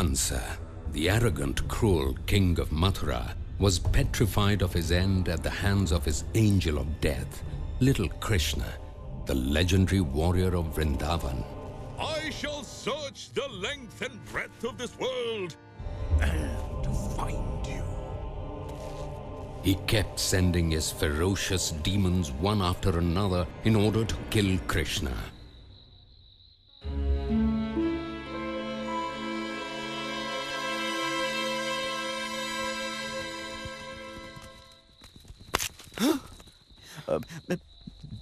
Kansa, the arrogant, cruel king of Mathura, was petrified of his end at the hands of his angel of death, little Krishna, the legendary warrior of Vrindavan. I shall search the length and breadth of this world and find you. He kept sending his ferocious demons one after another in order to kill Krishna.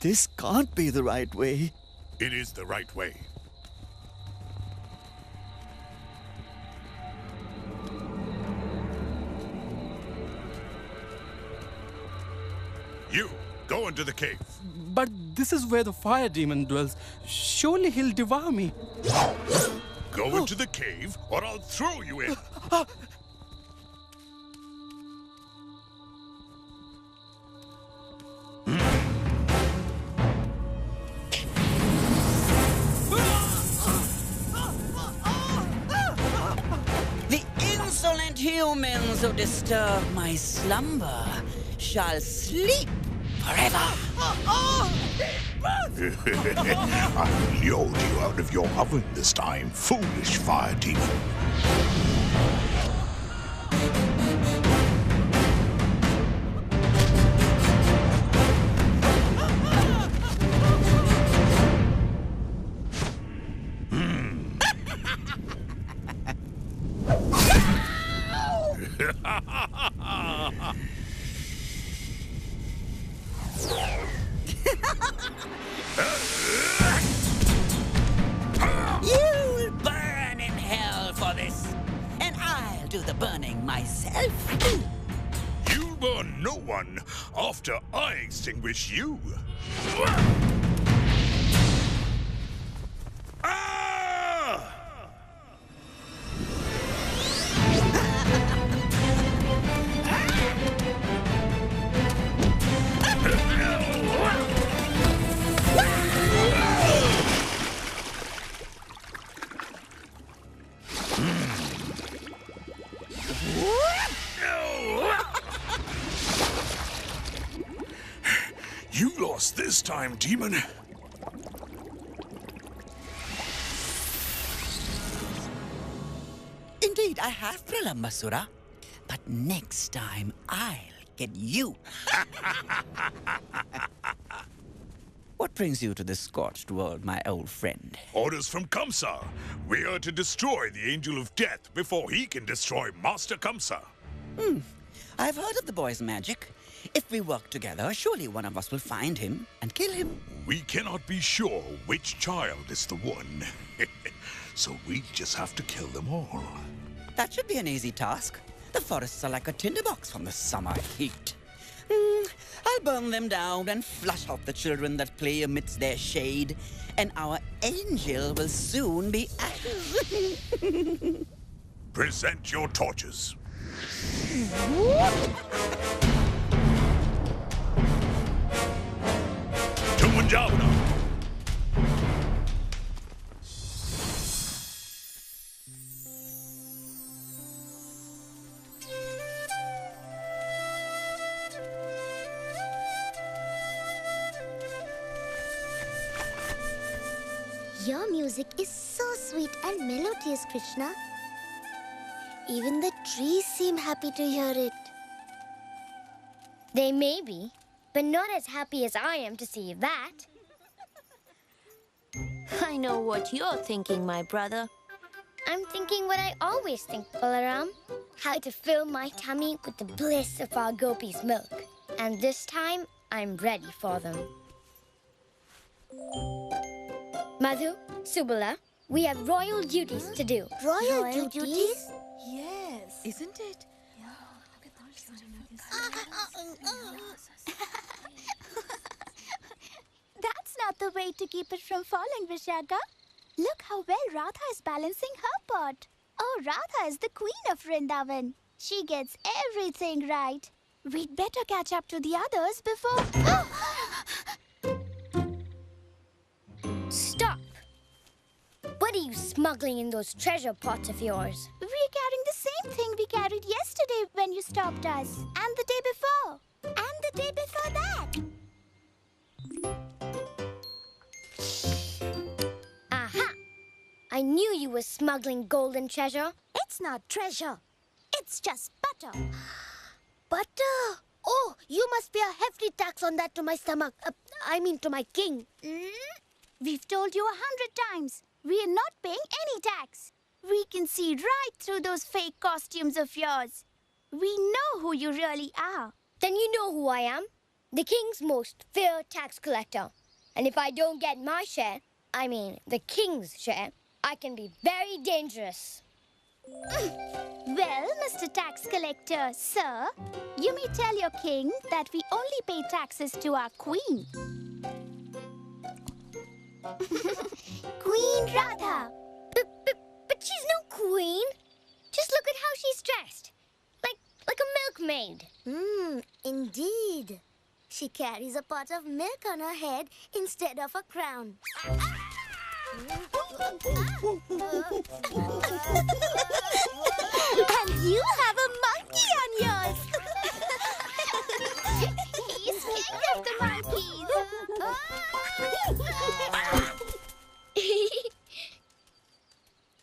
This can't be the right way. It is the right way. You, go into the cave. But this is where the fire demon dwells. Surely he'll devour me. Go into the cave or I'll throw you in. The insolent humans who disturb my slumber shall sleep forever. I lured you out of your oven this time, foolish fire demon. You'll burn in hell for this, and I'll do the burning myself. You'll burn no one after I extinguish you. Ah! You lost this time, demon. Indeed, I have, Pralambasura. But next time, I'll get you. What brings you to this scorched world, my old friend? Orders from Kamsa. We are to destroy the Angel of Death before he can destroy Master Kamsa. I've heard of the boy's magic. If we work together, surely one of us will find him and kill him. We cannot be sure which child is the one. So we just have to kill them all. That should be an easy task. The forests are like a tinderbox from the summer heat. I'll burn them down and flush out the children that play amidst their shade, and our angel will soon be ashes. Present your torches. Tumunjavana. Your music is so sweet and melodious, Krishna. Even the trees seem happy to hear it. They may be, but not as happy as I am to see that. I know what you're thinking, my brother. I'm thinking what I always think, Balaram. How to fill my tummy with the bliss of our gopis' milk. And this time, I'm ready for them. Madhu, Subala, we have royal duties to do. Royal duties? Yes. Isn't it? That's not the way to keep it from falling, Vishaka. Look how well Radha is balancing her pot. Oh, Radha is the queen of Vrindavan. She gets everything right. We'd better catch up to the others before... Stop! What are you smuggling in those treasure pots of yours? We carried yesterday when you stopped us. And the day before. And the day before that. Aha! I knew you were smuggling golden treasure. It's not treasure. It's just butter. Butter? Oh, you must pay a hefty tax on that to my stomach. To my king. We've told you 100 times. We are not paying any tax. We can see right through those fake costumes of yours. We know who you really are. Then you know who I am. The king's most fair tax collector. And if I don't get my share, the king's share, I can be very dangerous. Well, Mr. Tax Collector, sir, you may tell your king that we only pay taxes to our queen. Queen Radha. But she's no queen. Just look at how she's dressed. Like a milkmaid. Indeed. She carries a pot of milk on her head instead of a crown. And you have a monkey on yours. He's king of the monkeys.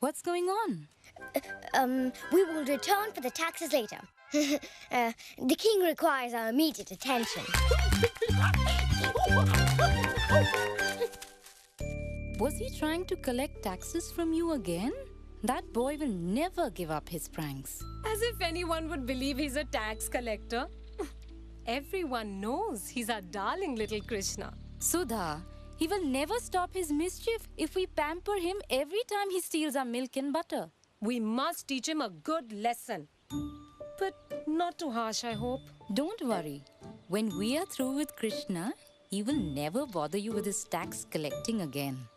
What's going on? We will return for the taxes later. The king requires our immediate attention. Was he trying to collect taxes from you again? That boy will never give up his pranks. As if anyone would believe he's a tax collector. Everyone knows he's our darling little Krishna. Sudha, he will never stop his mischief if we pamper him every time he steals our milk and butter. We must teach him a good lesson. But not too harsh, I hope. Don't worry. When we are through with Krishna, he will never bother you with his tax collecting again.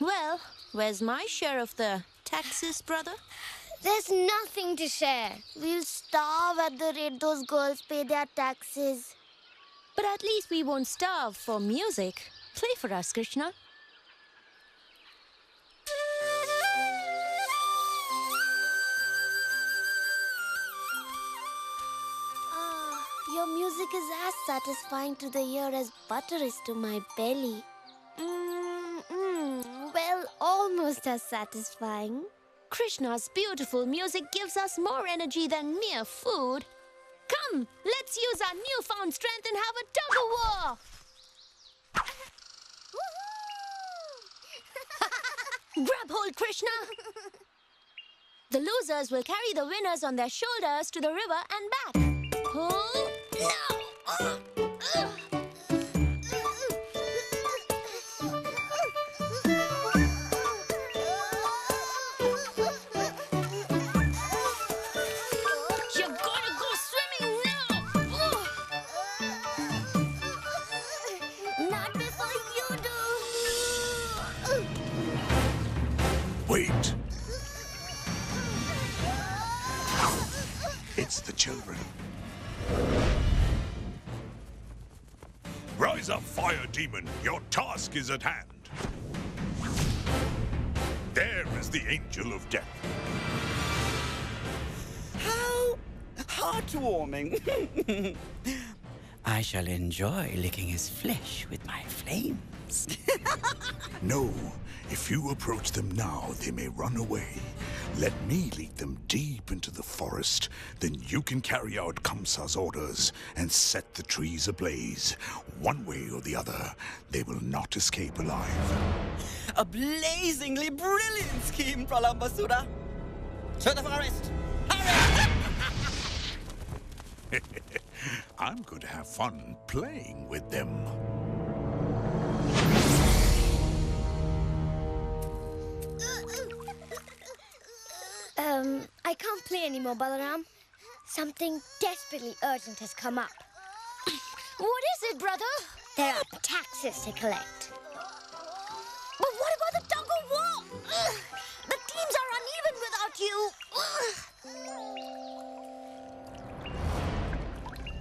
Well, where's my share of the taxes, brother? There's nothing to share. We'll starve at the rate those girls pay their taxes. But at least we won't starve for music. Play for us, Krishna. Your music is as satisfying to the ear as butter is to my belly. Well, almost as satisfying. Krishna's beautiful music gives us more energy than mere food. Come, let's use our newfound strength and have a tug-of-war! Grab hold, Krishna! The losers will carry the winners on their shoulders to the river and back. Pull now! You're gonna go swimming now! Not before you do! Wait! It's the children. Rise up, fire demon! Your task is at hand. There is the angel of death. How heartwarming. I shall enjoy licking his flesh with my flames. No, if you approach them now, they may run away. Let me lead them deep into the forest. Then you can carry out Kamsa's orders and set the trees ablaze. One way or the other, they will not escape alive. A blazingly brilliant scheme, Pralambasura. To the forest! Hurry! I'm going to have fun playing with them. I can't play anymore, Balaram. Something desperately urgent has come up. What is it, brother? There are taxes to collect. But what about the tug-of-war? The teams are uneven without you.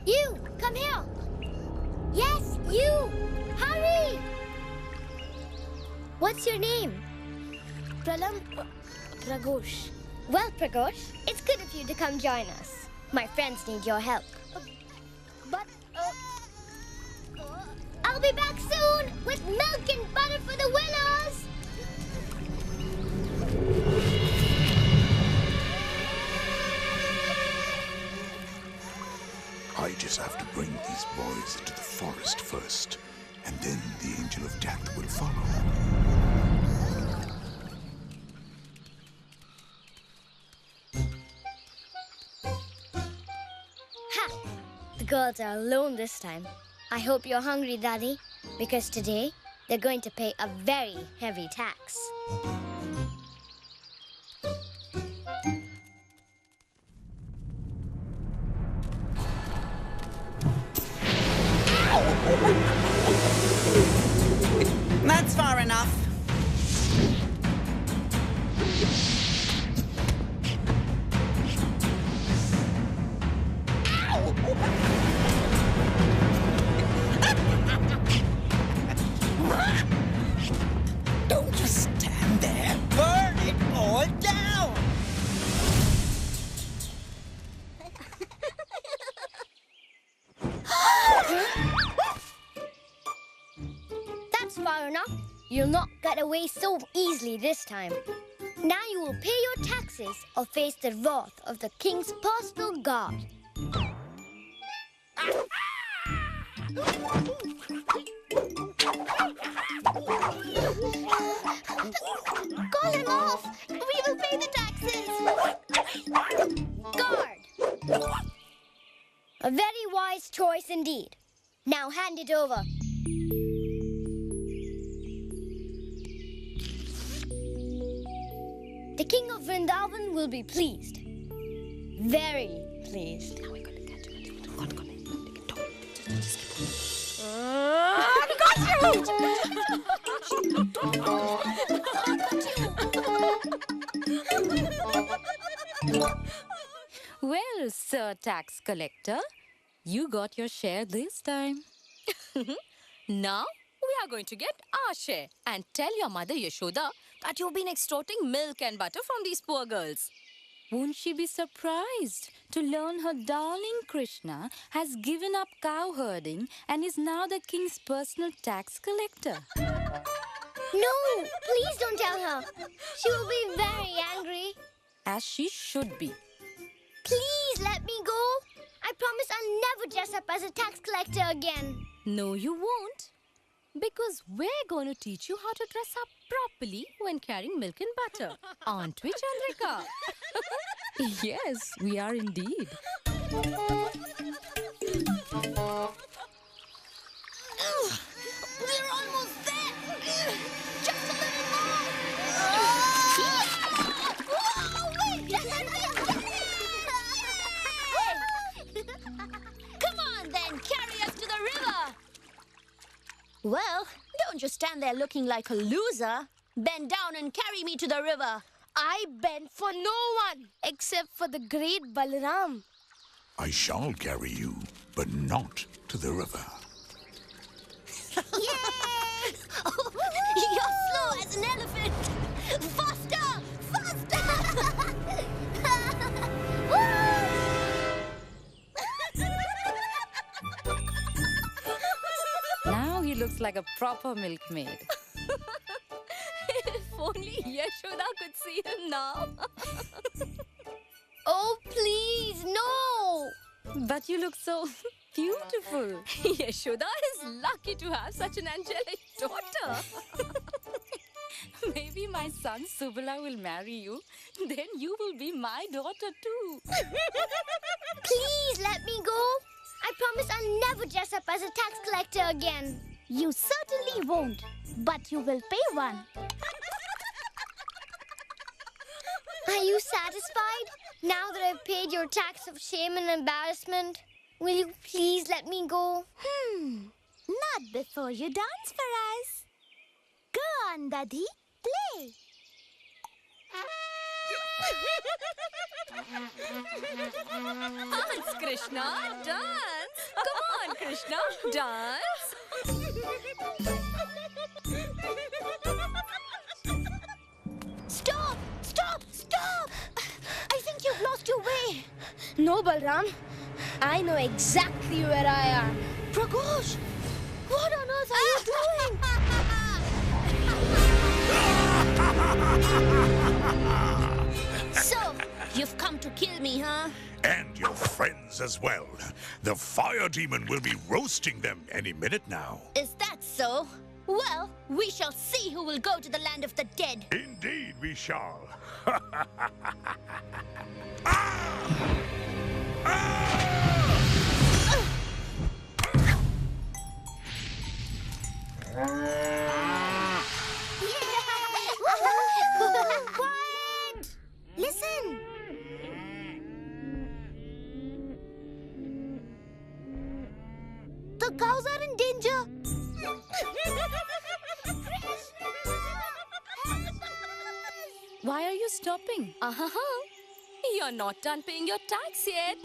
You, come here. Yes, you. Hurry. What's your name? Pralam, Pragosh. Well, Pragosh, it's good of you to come join us. My friends need your help. But, I'll be back soon with milk and butter for the winners. I just have to bring these boys into the forest first, and then the Angel of Death will follow. Ha! The girls are alone this time. I hope you're hungry, Daddy, because today they're going to pay a very heavy tax. That's far enough. Don't just stand there. Burn it all down. That's far enough. You'll not get away so easily this time. Now you will pay your taxes or face the wrath of the king's personal guard. call him off. We will pay the taxes. Guard! A very wise choice indeed. Now hand it over. The king of Vrindavan will be pleased. Very pleased. Well, Sir Tax Collector, you got your share this time. Now we are going to get our share and tell your mother Yashoda that you've been extorting milk and butter from these poor girls. Won't she be surprised to learn her darling Krishna has given up cow herding and is now the king's personal tax collector? No, please don't tell her. She will be very angry. As she should be. Please let me go. I promise I'll never dress up as a tax collector again. No, you won't. Because we're going to teach you how to dress up properly when carrying milk and butter. Aren't we, Chandrika? Yes, we are indeed. We're almost there. Just a little more. Come on, then. Carry us to the river. Well, don't just stand there looking like a loser. Bend down and carry me to the river. I bend for no one except for the great Balaram. I shall carry you, but not to the river. Yay! You're slow as an elephant. Faster! Faster! Now he looks like a proper milkmaid. If only Yashoda could see him now. Oh, please, no! But you look so beautiful. Yashoda is lucky to have such an angelic daughter. Maybe my son Subala will marry you. Then you will be my daughter too. Please let me go. I promise I'll never dress up as a tax collector again. You certainly won't, but you will pay one. Are you satisfied? Now that I've paid your tax of shame and embarrassment, will you please let me go? Not before you dance for us. Go on, Daddy. Play. Dance, Krishna, dance. Come on, Krishna, dance. Stop! Stop! No, Balram. I know exactly where I am. Pragosh, what on earth are you doing? So, you've come to kill me, huh? And your friends as well. The fire demon will be roasting them any minute now. Is that so? Well, we shall see who will go to the land of the dead. Indeed we shall. Quiet! Listen! The cows are in danger. Why are you stopping? You're not done paying your tax yet.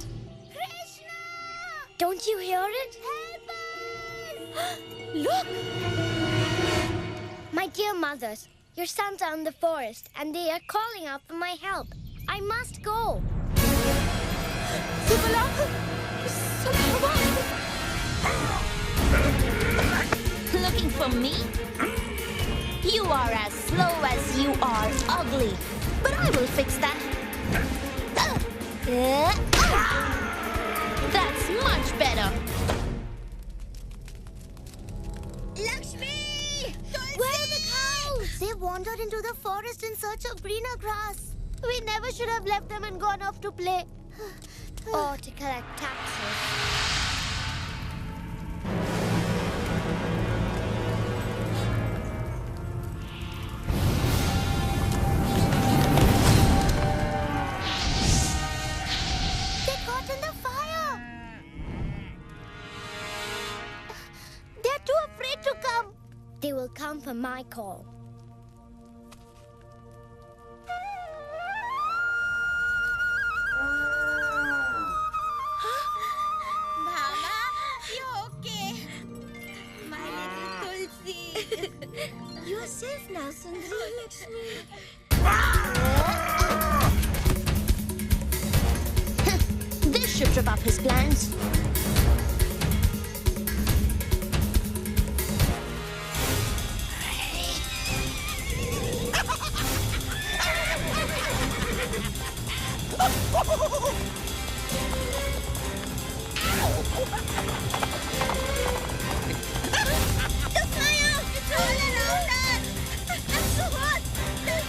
Don't you hear it? Look! My dear mothers, your sons are in the forest and they are calling out for my help. I must go. Looking for me? You are as slow as you are ugly. But I will fix that. That's much better. Lakshmi! Where are the cows? They wandered into the forest in search of greener grass. We never should have left them and gone off to play. Or to collect taxes. They caught in the fire. They're too afraid to come. They will come for my call. Mama, you okay? My little Tulsi. You're safe now, Sundari. This should trip up his plans. The fire! It's all around us! It's so hot! There's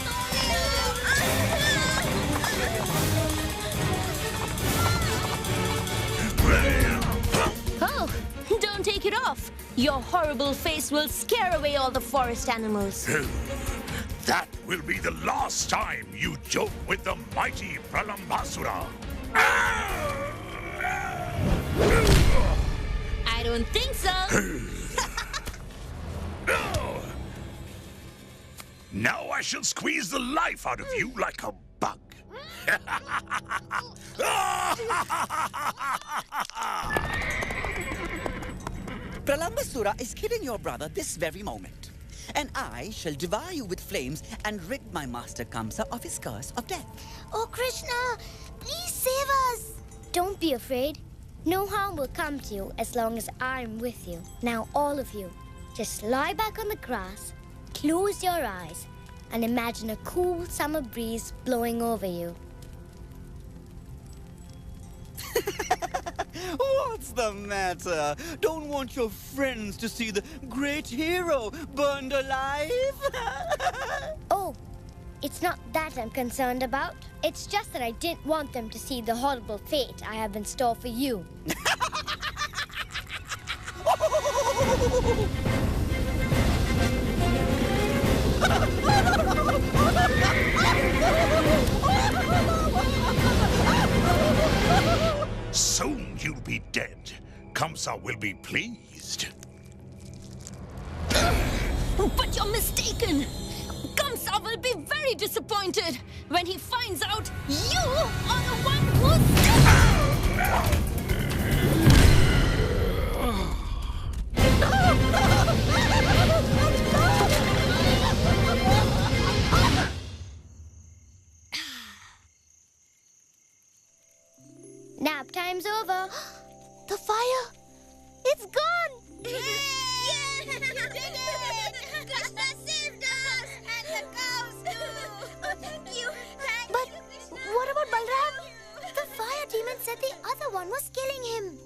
Oh, don't take it off. Your horrible face will scare away all the forest animals. That will be the last time you joke with the mighty Pralambasura. I don't think so. Now I shall squeeze the life out of you like a bug. Pralambasura is killing your brother this very moment. And I shall devour you with flames and rid my master Kamsa of his curse of death. Oh, Krishna, please save us. Don't be afraid. No harm will come to you as long as I'm with you. Now, all of you, just lie back on the grass, close your eyes, and imagine a cool summer breeze blowing over you. What's the matter? Don't want your friends to see the great hero burned alive? Oh, it's not that I'm concerned about. It's just that I didn't want them to see the horrible fate I have in store for you. Soon you'll be dead. Kamsa will be pleased. But you're mistaken. Kamsa will be very disappointed when he finds out you are the one who's... game's over. The fire! It's gone! Yay! You did it! Krishna saved us! And the cows too! Oh, thank you! But what about Balram? The fire demon said the other one was killing him.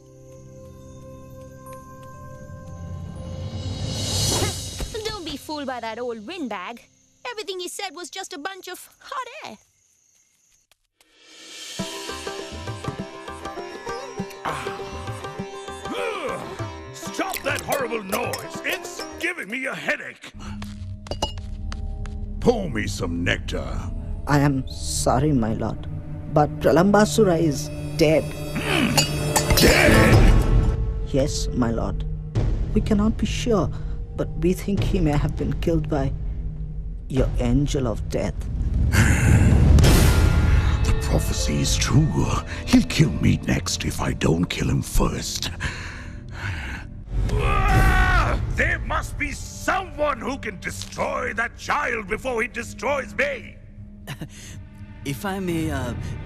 Don't be fooled by that old windbag. Everything he said was just a bunch of hot air. Stop that horrible noise! It's giving me a headache! Pour me some nectar. I am sorry, my lord, but Pralambasura is dead. Dead? Yes, my lord. We cannot be sure, but we think he may have been killed by your angel of death. The prophecy is true. He'll kill me next if I don't kill him first. There must be someone who can destroy that child before he destroys me. If I may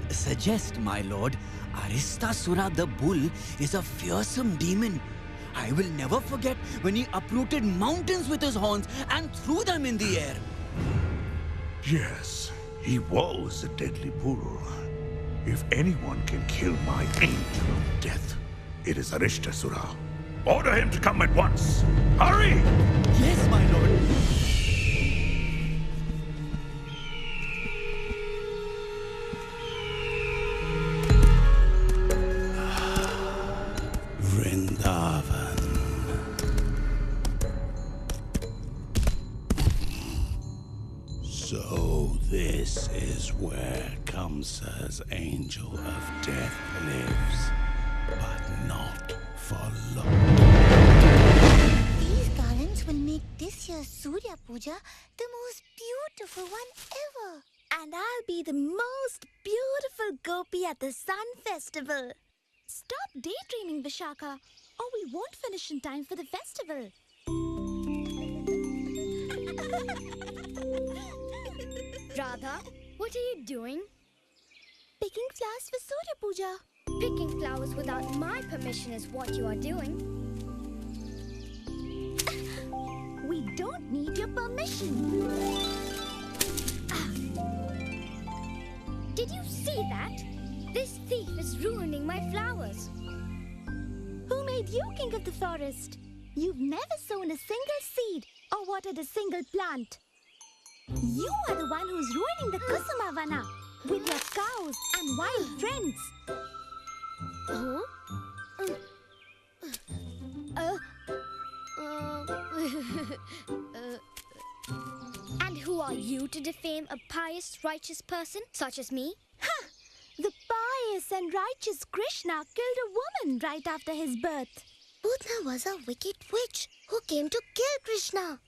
suggest, my lord, Aristasura the bull is a fearsome demon. I will never forget when he uprooted mountains with his horns and threw them in the air. Yes, he was a deadly bull. If anyone can kill my angel of death, it is Aristasura. Order him to come at once. Hurry! Yes, my lord. Vrindavan. So this is where Kamsa's angel of death lives, but not for long. These garlands will make this year's Surya Puja the most beautiful one ever. And I'll be the most beautiful gopi at the Sun Festival. Stop daydreaming, Vishaka, or we won't finish in time for the festival. Radha, what are you doing? Picking flowers for Surya Puja. Picking flowers without my permission is what you are doing. We don't need your permission. Did you see that? This thief is ruining my flowers. Who made you king of the forest? You've never sown a single seed or watered a single plant. You are the one who's ruining the Kusumavana with your cows and wild friends. And who are you to defame a pious, righteous person such as me? Ha! The pious and righteous Krishna killed a woman right after his birth. Putna was a wicked witch who came to kill Krishna.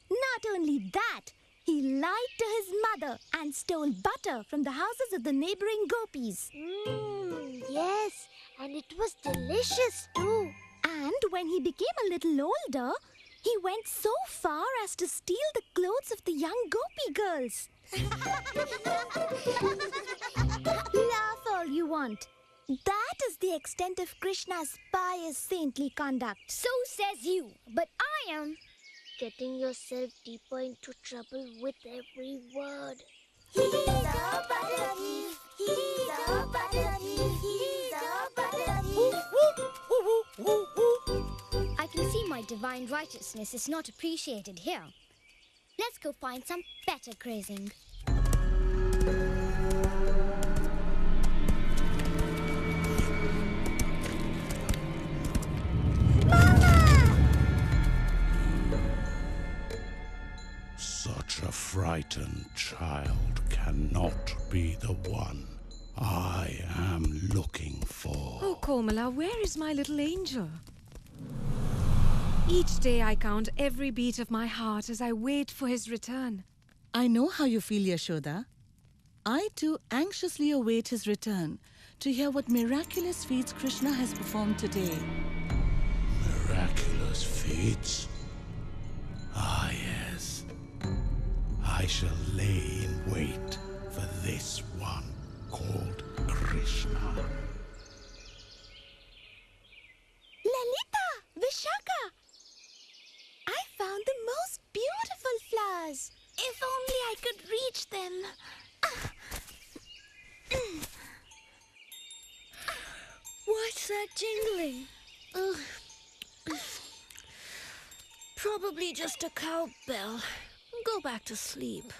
Not only that, he lied to his mother and stole butter from the houses of the neighboring gopis. Yes, and it was delicious too. And when he became a little older, he went so far as to steal the clothes of the young gopi girls. Laugh all you want. That is the extent of Krishna's pious, saintly conduct. So says you, but I am getting yourself deeper into trouble with every word. He's a butter thief. He's a butter thief. He's a butter thief. I can see my divine righteousness is not appreciated here. Let's go find some better grazing. Such a frightened child cannot be the one I am looking for. Oh, Komala, where is my little angel? Each day I count every beat of my heart as I wait for his return. I know how you feel, Yashoda. I too anxiously await his return to hear what miraculous feats Krishna has performed today. Miraculous feats? Ah, yes. I shall lay in wait for this one called Krishna. most beautiful flowers. If only I could reach them. What's that jingling? Probably just a cowbell. Go back to sleep.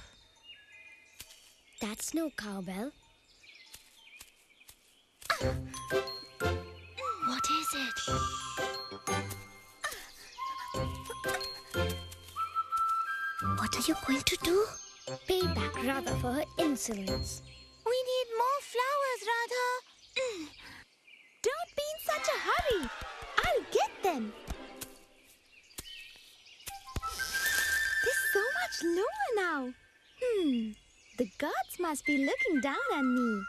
That's no cowbell. What is it? What are you going to do? Pay back Radha for her insolence. We need more flowers, Radha. Don't be in such a hurry. I'll get them. There's so much lower now. The gods must be looking down on me.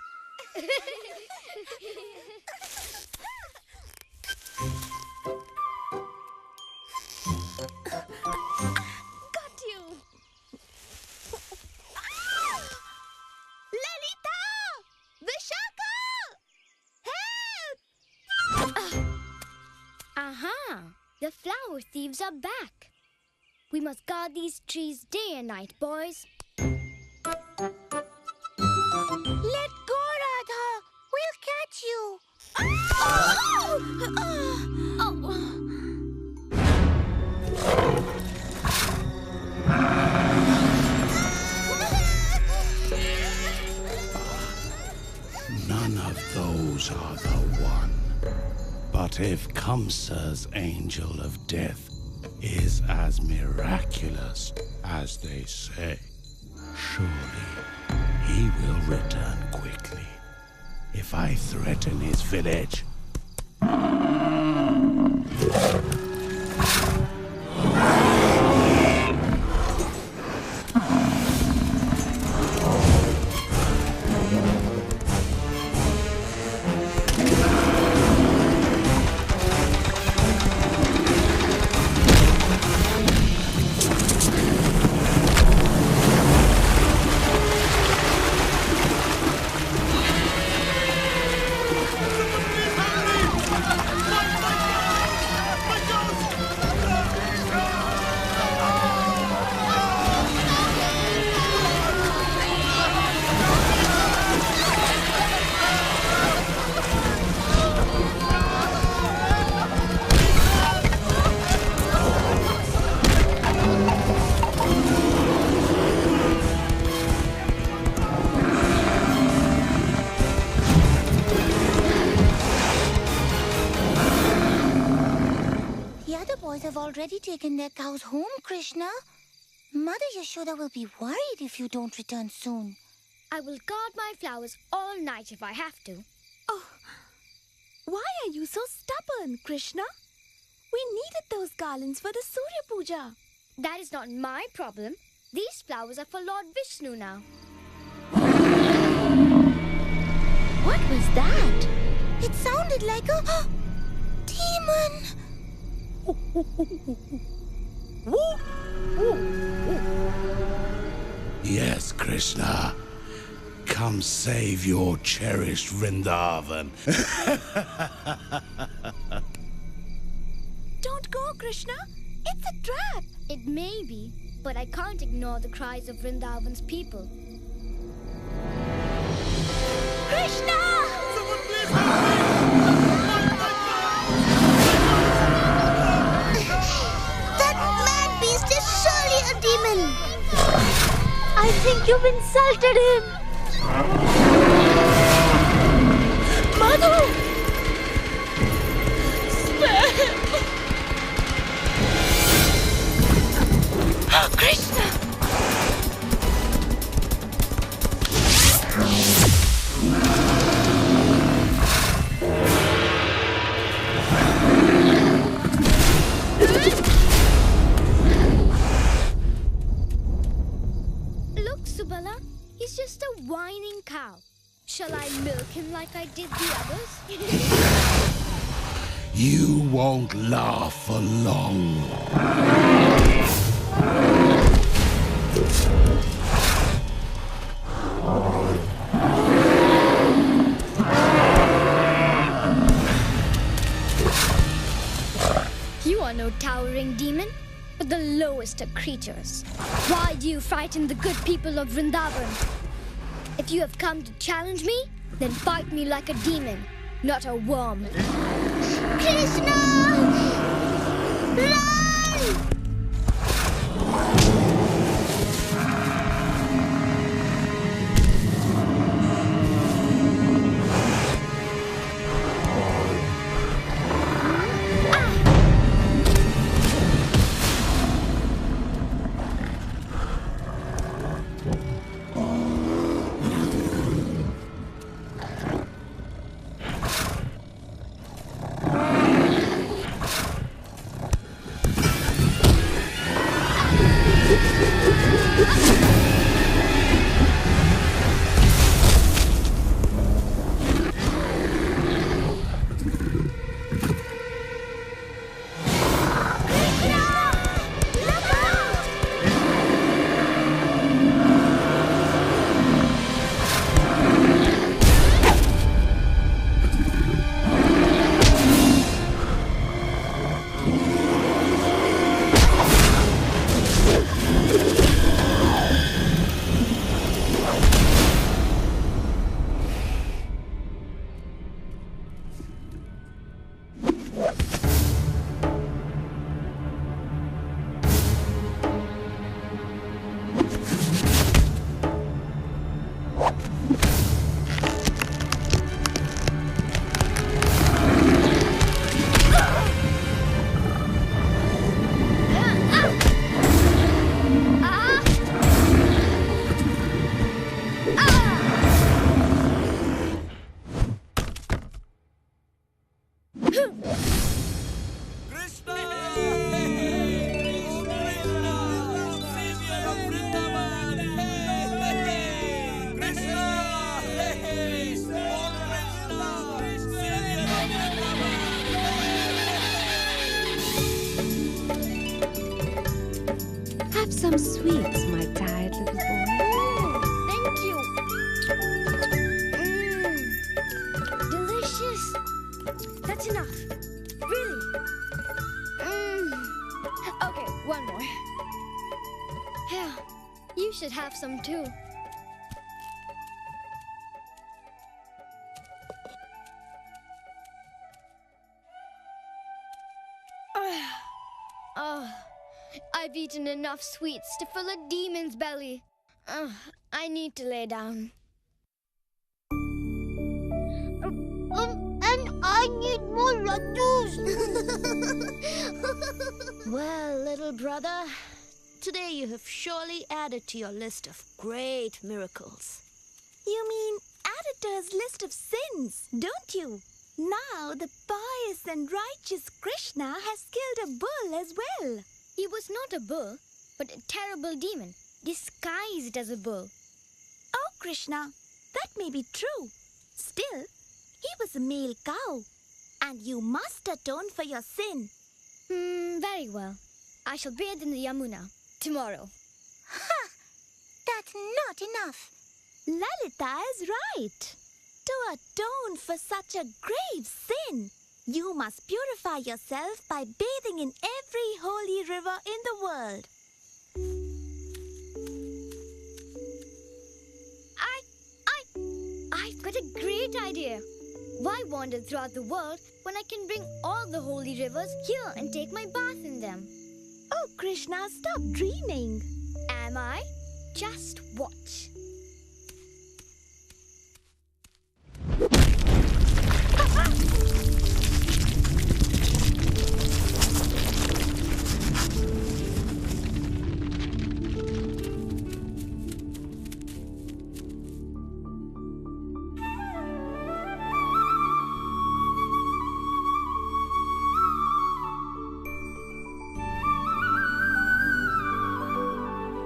Got you. Lalita! Vishaka! Help! Aha! The flower thieves are back. We must guard these trees day and night, boys. Let go, Radha. We'll catch you. None of those are the one. But if Kamsa's angel of death is as miraculous as they say, surely he will return quickly. If I threaten his village, Have already taken their cows home, Krishna. Mother Yashoda will be worried if you don't return soon. I will guard my flowers all night if I have to. Oh, why are you so stubborn, Krishna? We needed those garlands for the Surya Puja. That is not my problem. These flowers are for Lord Vishnu now. What was that? It sounded like a demon. yes, Krishna, come save your cherished Vrindavan. Don't go, Krishna. It's a trap. It may be, but I can't ignore the cries of Vrindavan's people. Krishna! Someone please help me! That mad beast is surely a demon. I think you've insulted him. Madhu! Spare him! Oh, Krishna! Look, Subala, he's just a whining cow. Shall I milk him like I did the others? You won't laugh for long. You are no towering demon, for the lowest of creatures. Why do you frighten the good people of Vrindavan? If you have come to challenge me, then fight me like a demon, not a worm. Krishna! Run! Have some sweets, my tired little boy. Thank you. Delicious. That's enough. Really. Okay, one more. Here, you should have some too. I've eaten enough sweets to fill a demon's belly. I need to lay down. And I need more laddus. Well, little brother, today you have surely added to your list of great miracles. You mean added to his list of sins, don't you? Now the pious and righteous Krishna has killed a bull as well. He was not a bull, but a terrible demon, disguised as a bull. Oh, Krishna, that may be true. Still, he was a male cow, and you must atone for your sin. Very well. I shall bathe in the Yamuna tomorrow. Ha! That's not enough. Lalita is right. To atone for such a grave sin, you must purify yourself by bathing in every holy river in the world. I've got a great idea. Why wander throughout the world when I can bring all the holy rivers here and take my bath in them? Oh, Krishna, stop dreaming. Am I? Just watch.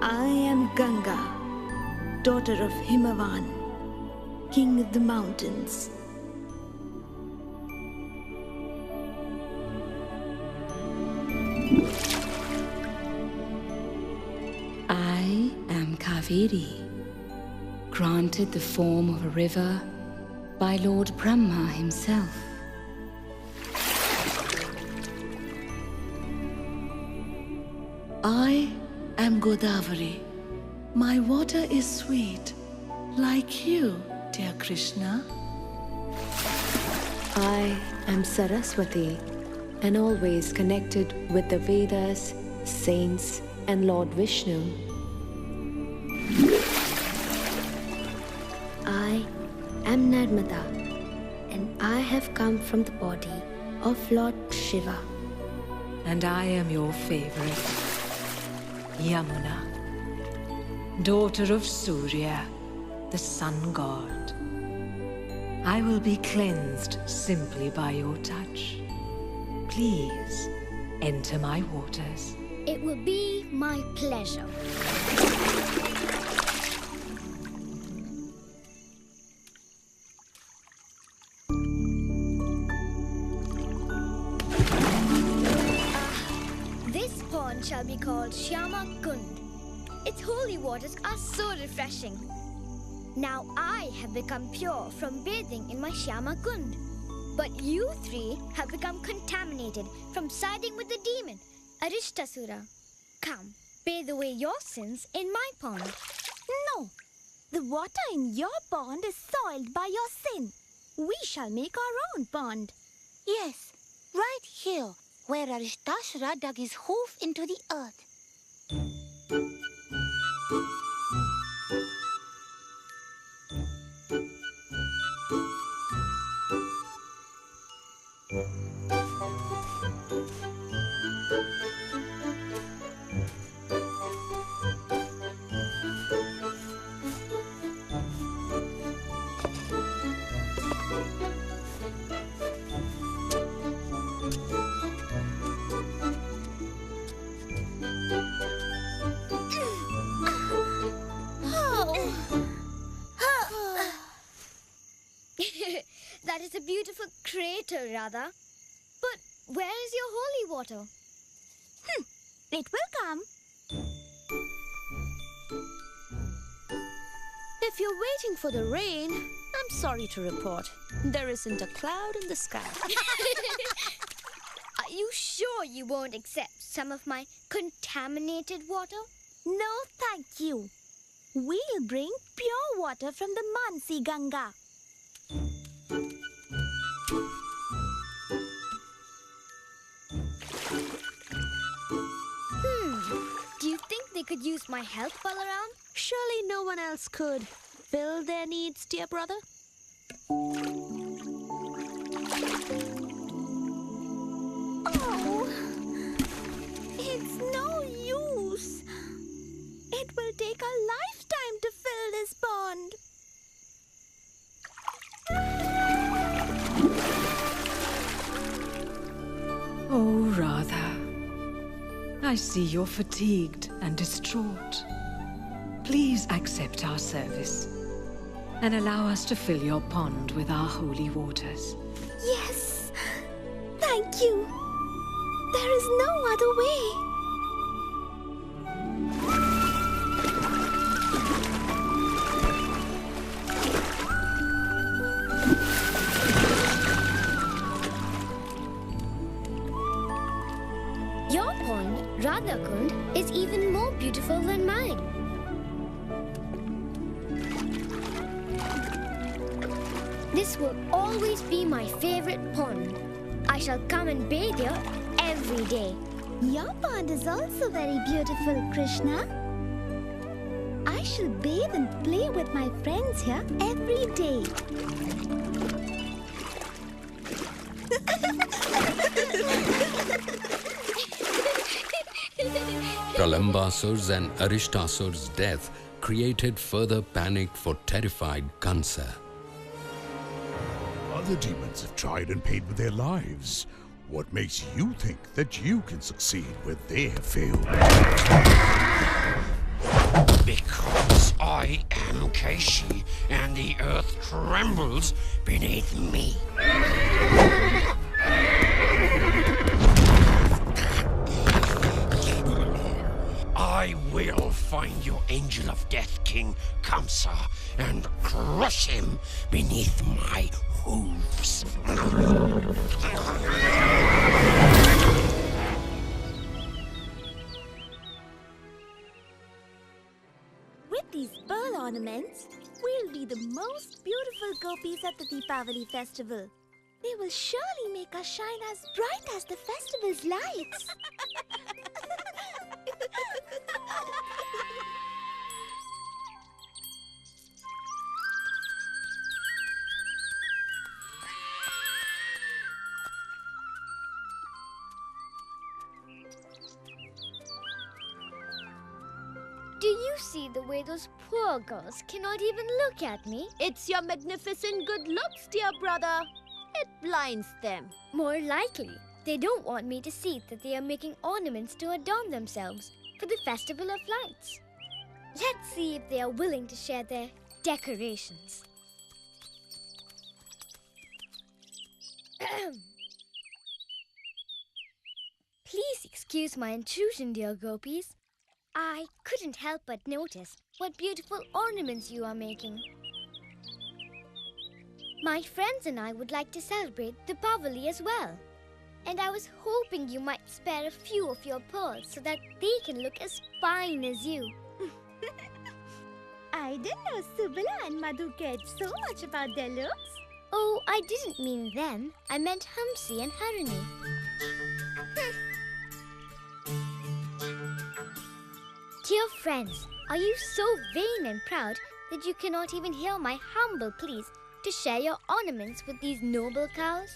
I am Ganga, daughter of Himavan, king of the mountains. I am Kaveri, granted the form of a river by Lord Brahma himself. I am Godavari. My water is sweet, like you, dear Krishna. I am Saraswati, and always connected with the Vedas, saints, and Lord Vishnu. I am Narmada, and I have come from the body of Lord Shiva. And I am your favorite, Yamuna, daughter of Surya, the sun god. I will be cleansed simply by your touch. Please, enter my waters. It will be my pleasure. This pond shall be called Shyama Kund. Its holy waters are so refreshing. Now I have become pure from bathing in my Shyama Kund. But you three have become contaminated from siding with the demon, Arishtasura. Come, bathe away your sins in my pond. No, the water in your pond is soiled by your sin. We shall make our own pond. Yes, right here, where Arishtasura dug his hoof into the earth. That is a beautiful crater, Radha. But where is your holy water? It will come. If you're waiting for the rain, I'm sorry to report, there isn't a cloud in the sky. Are you sure you won't accept some of my contaminated water? No, thank you. We'll bring pure water from the Mansi Ganga. Do you think they could use my help, Balaram? Surely no one else could. Fill their needs, dear brother. Oh, it's no use. It will take a lifetime to fill this pond. Oh, Radha, I see you're fatigued and distraught. Please accept our service and allow us to fill your pond with our holy waters. Yes, thank you. There is no other way. Your pond, Radhakund, is even more beautiful than mine. This will always be my favorite pond. I shall come and bathe here every day. Your pond is also very beautiful, Krishna. I shall bathe and play with my friends here every day. Pralambasura's and Arishtasura's death created further panic for terrified Kansa. Other demons have tried and paid with their lives. What makes you think that you can succeed where they have failed? Because I am Keshi, and the earth trembles beneath me. I will find your angel of death, King Kamsa, and crush him beneath my hooves. these pearl ornaments, we'll be the most beautiful gopis at the Deepavali festival. They will surely make us shine as bright as the festival's lights. Do you see the way those poor girls cannot even look at me? It's your magnificent good looks, dear brother. It blinds them. More likely, they don't want me to see that they are making ornaments to adorn themselves for the Festival of Lights. Let's see if they are willing to share their decorations. Please excuse my intrusion, dear gopis. I couldn't help but notice what beautiful ornaments you are making. My friends and I would like to celebrate Deepavali as well. And I was hoping you might spare a few of your pearls so that they can look as fine as you. I didn't know Subala and Madhu cared so much about their looks. Oh, I didn't mean them. I meant Hamsi and Harini. Dear friends, are you so vain and proud that you cannot even hear my humble pleas to share your ornaments with these noble cows?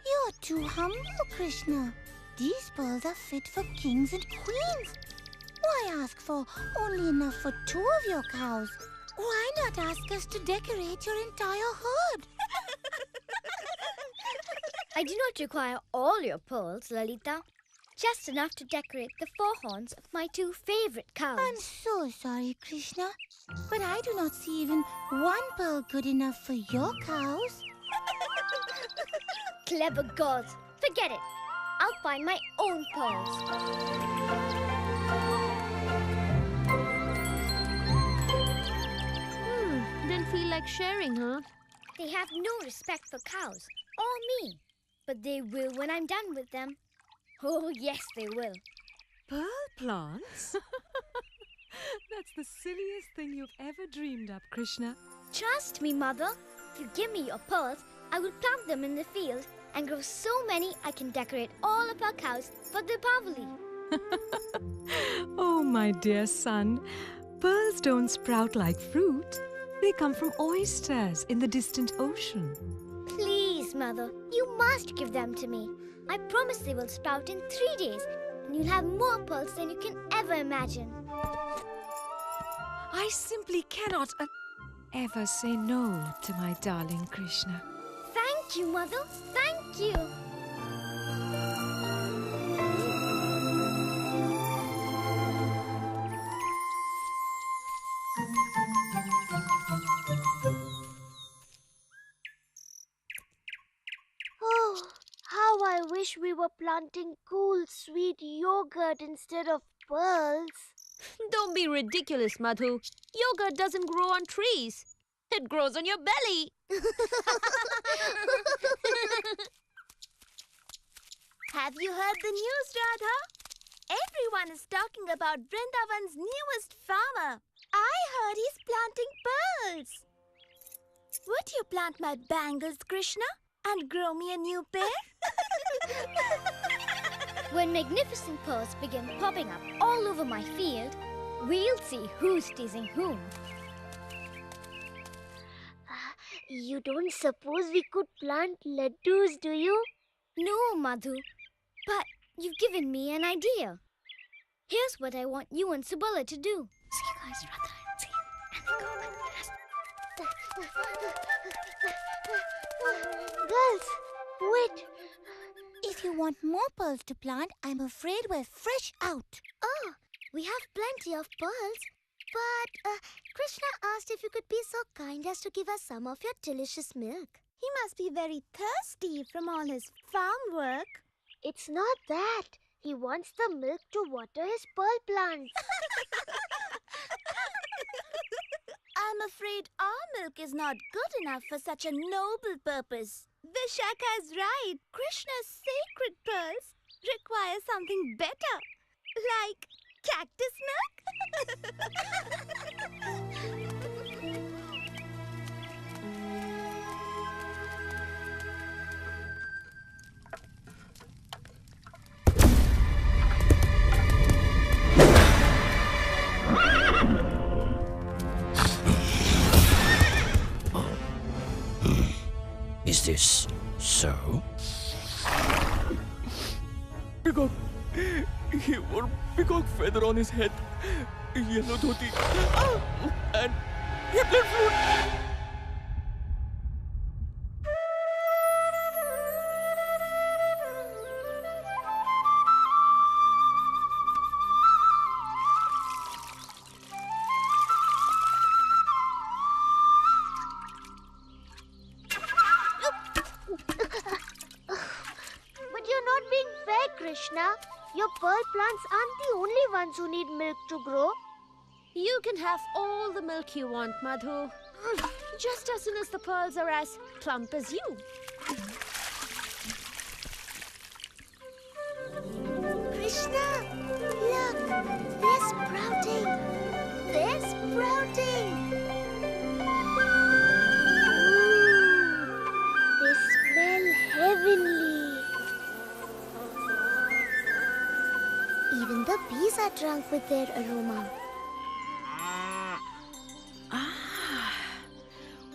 You're too humble, Krishna. These pearls are fit for kings and queens. Why ask for only enough for 2 of your cows? Why not ask us to decorate your entire herd? I do not require all your pearls, Lalita. Just enough to decorate the 4 horns of my 2 favorite cows. I'm so sorry, Krishna, but I do not see even 1 pearl good enough for your cows. Clever girls. Forget it. I'll find my own pearls. Didn't feel like sharing, huh? They have no respect for cows or me. But they will when I'm done with them. Oh, yes, they will. Pearl plants? That's the silliest thing you've ever dreamed up, Krishna. Trust me, Mother. If you give me your pearls, I will plant them in the field and grow so many I can decorate all of our cows for Deepavali. Oh, my dear son, pearls don't sprout like fruit. They come from oysters in the distant ocean. Please, Mother, you must give them to me. I promise they will sprout in 3 days, and you'll have more pearls than you can ever imagine. I simply cannot ever say no to my darling Krishna. Thank you, Mother. Thank you. Oh, how I wish we were planting cool, sweet yogurt instead of pearls. Don't be ridiculous, Madhu. Yogurt doesn't grow on trees. It grows on your belly. Have you heard the news, Radha? Everyone is talking about Vrindavan's newest farmer. I heard he's planting pearls. Would you plant my bangles, Krishna, and grow me a new pair? When magnificent pearls begin popping up all over my field, we'll see who's teasing whom. You don't suppose we could plant laddus, do you? No, Madhu. But you've given me an idea. Here's what I want you and Subala to do. See, guys, Radha, see, and they go like this. Girls, wait. If you want more pearls to plant, I'm afraid we're fresh out. Oh, we have plenty of pearls. But Krishna asked if you could be so kind as to give us some of your delicious milk. He must be very thirsty from all his farm work. It's not that. He wants the milk to water his pearl plants. I'm afraid our milk is not good enough for such a noble purpose. Vishaka is right. Krishna's sacred pearls require something better, like Cactus milk? Is this so? Peacock. He wore peacock feather on his head, yellow dhoti, and he played flute. But you're not being fair, Krishna. Your pearl plants aren't the only ones who need milk to grow. You can have all the milk you want, Madhu. Just as soon as the pearls are as plump as you. Krishna, look, they're sprouting. They're sprouting. They smell heavenly. Even the bees are drunk with their aroma.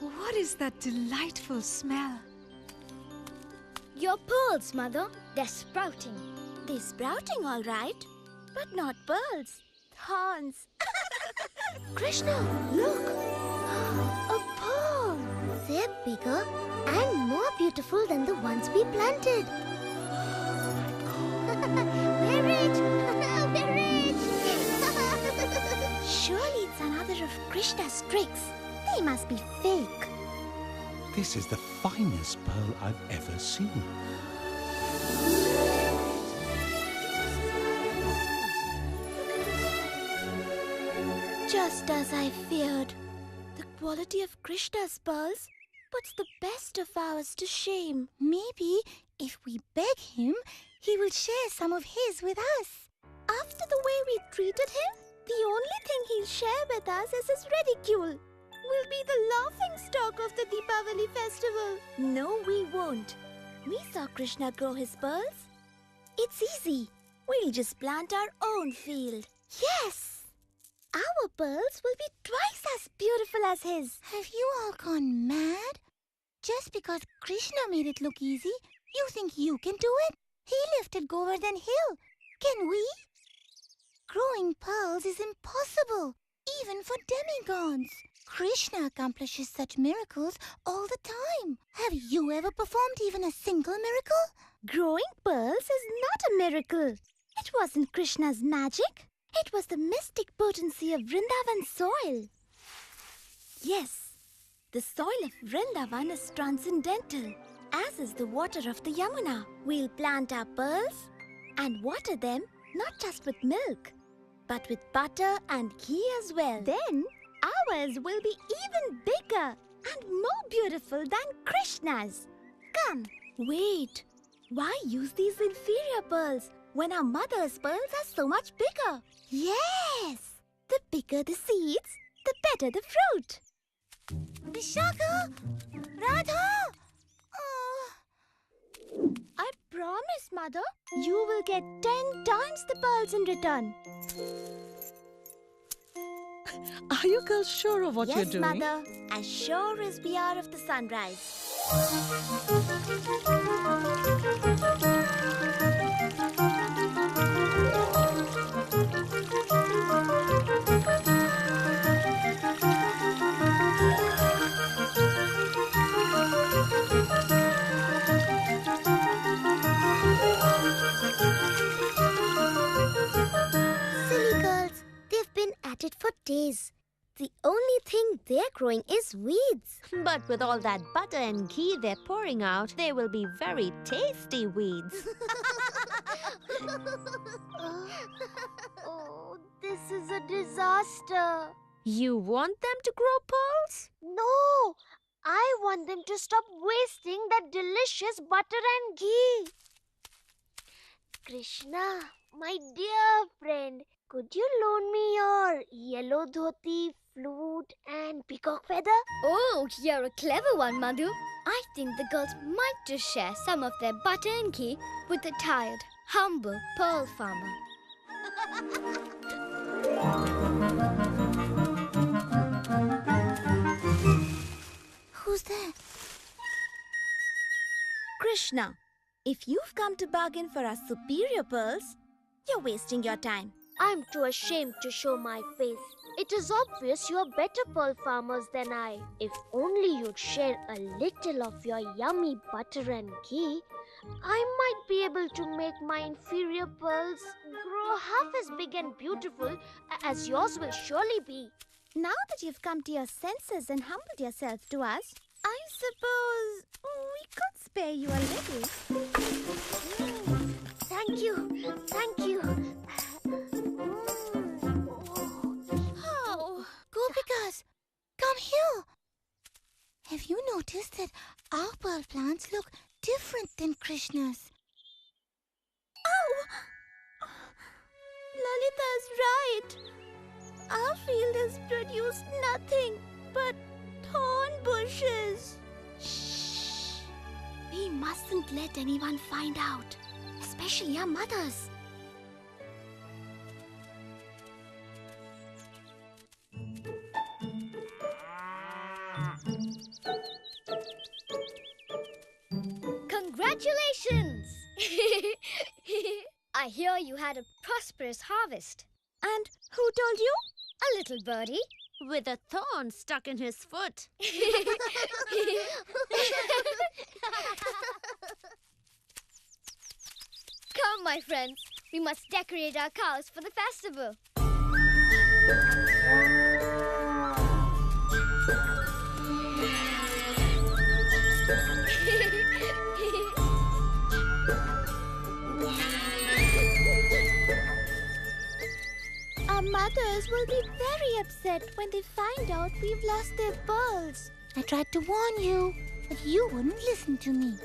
What is that delightful smell? Your pearls, Mother. They're sprouting. They're sprouting, all right, but not pearls. Thorns. Krishna, look! A pearl! They're bigger and more beautiful than the ones we planted. We're rich! We're rich! Surely it's another of Krishna's tricks. They must be fake. This is the finest pearl I've ever seen. Just as I feared. The quality of Krishna's pearls puts the best of ours to shame. Maybe if we beg him, he will share some of his with us. After the way we treated him, the only thing he'll share with us is his ridicule. We'll be the laughing stock of the Deepavali festival. No, we won't. We saw Krishna grow his pearls. It's easy. We'll just plant our own field. Yes! Our pearls will be twice as beautiful as his. Have you all gone mad? Just because Krishna made it look easy, you think you can do it? He lifted Govardhan Hill. Can we? Growing pearls is impossible, even for demigods. Krishna accomplishes such miracles all the time. Have you ever performed even a single miracle? Growing pearls is not a miracle. It wasn't Krishna's magic. It was the mystic potency of Vrindavan's soil. Yes, the soil of Vrindavan is transcendental, as is the water of the Yamuna. We'll plant our pearls and water them not just with milk, but with butter and ghee as well. Then ours will be even bigger and more beautiful than Krishna's. Come. Wait. Why use these inferior pearls when our mother's pearls are so much bigger? Yes. The bigger the seeds, the better the fruit. Vishaka! Radha! I promise, Mother, you will get 10 times the pearls in return. Are you girls sure of what you're doing? Yes, Mother. As sure as we are of the sunrise. Silly girls, they've been at it for days. The only thing they're growing is weeds. But with all that butter and ghee they're pouring out, they will be very tasty weeds. Oh, this is a disaster. You want them to grow pearls? No, I want them to stop wasting that delicious butter and ghee. Krishna, my dear friend, could you loan me your yellow dhoti, flute and peacock feather? Oh, you're a clever one, Madhu. I think the girls might just share some of their butter and ghee with the tired, humble pearl farmer. Who's there? Krishna, if you've come to bargain for our superior pearls, you're wasting your time. I'm too ashamed to show my face. It is obvious you are better pearl farmers than I. If only you'd share a little of your yummy butter and ghee, I might be able to make my inferior pearls grow half as big and beautiful as yours will surely be. Now that you've come to your senses and humbled yourself to us, I suppose we could spare you a little. Thank you. Thank you. Oh, Gopikas, come here. Have you noticed that our pearl plants look different than Krishna's? Oh! Lalita's right. Our field has produced nothing but thorn bushes. Shh! We mustn't let anyone find out, especially our mothers. Congratulations! I hear you had a prosperous harvest. And who told you? A little birdie. With a thorn stuck in his foot. Come, my friends. We must decorate our cows for the festival. Our mothers will be very upset when they find out we've lost their pearls. I tried to warn you, but you wouldn't listen to me.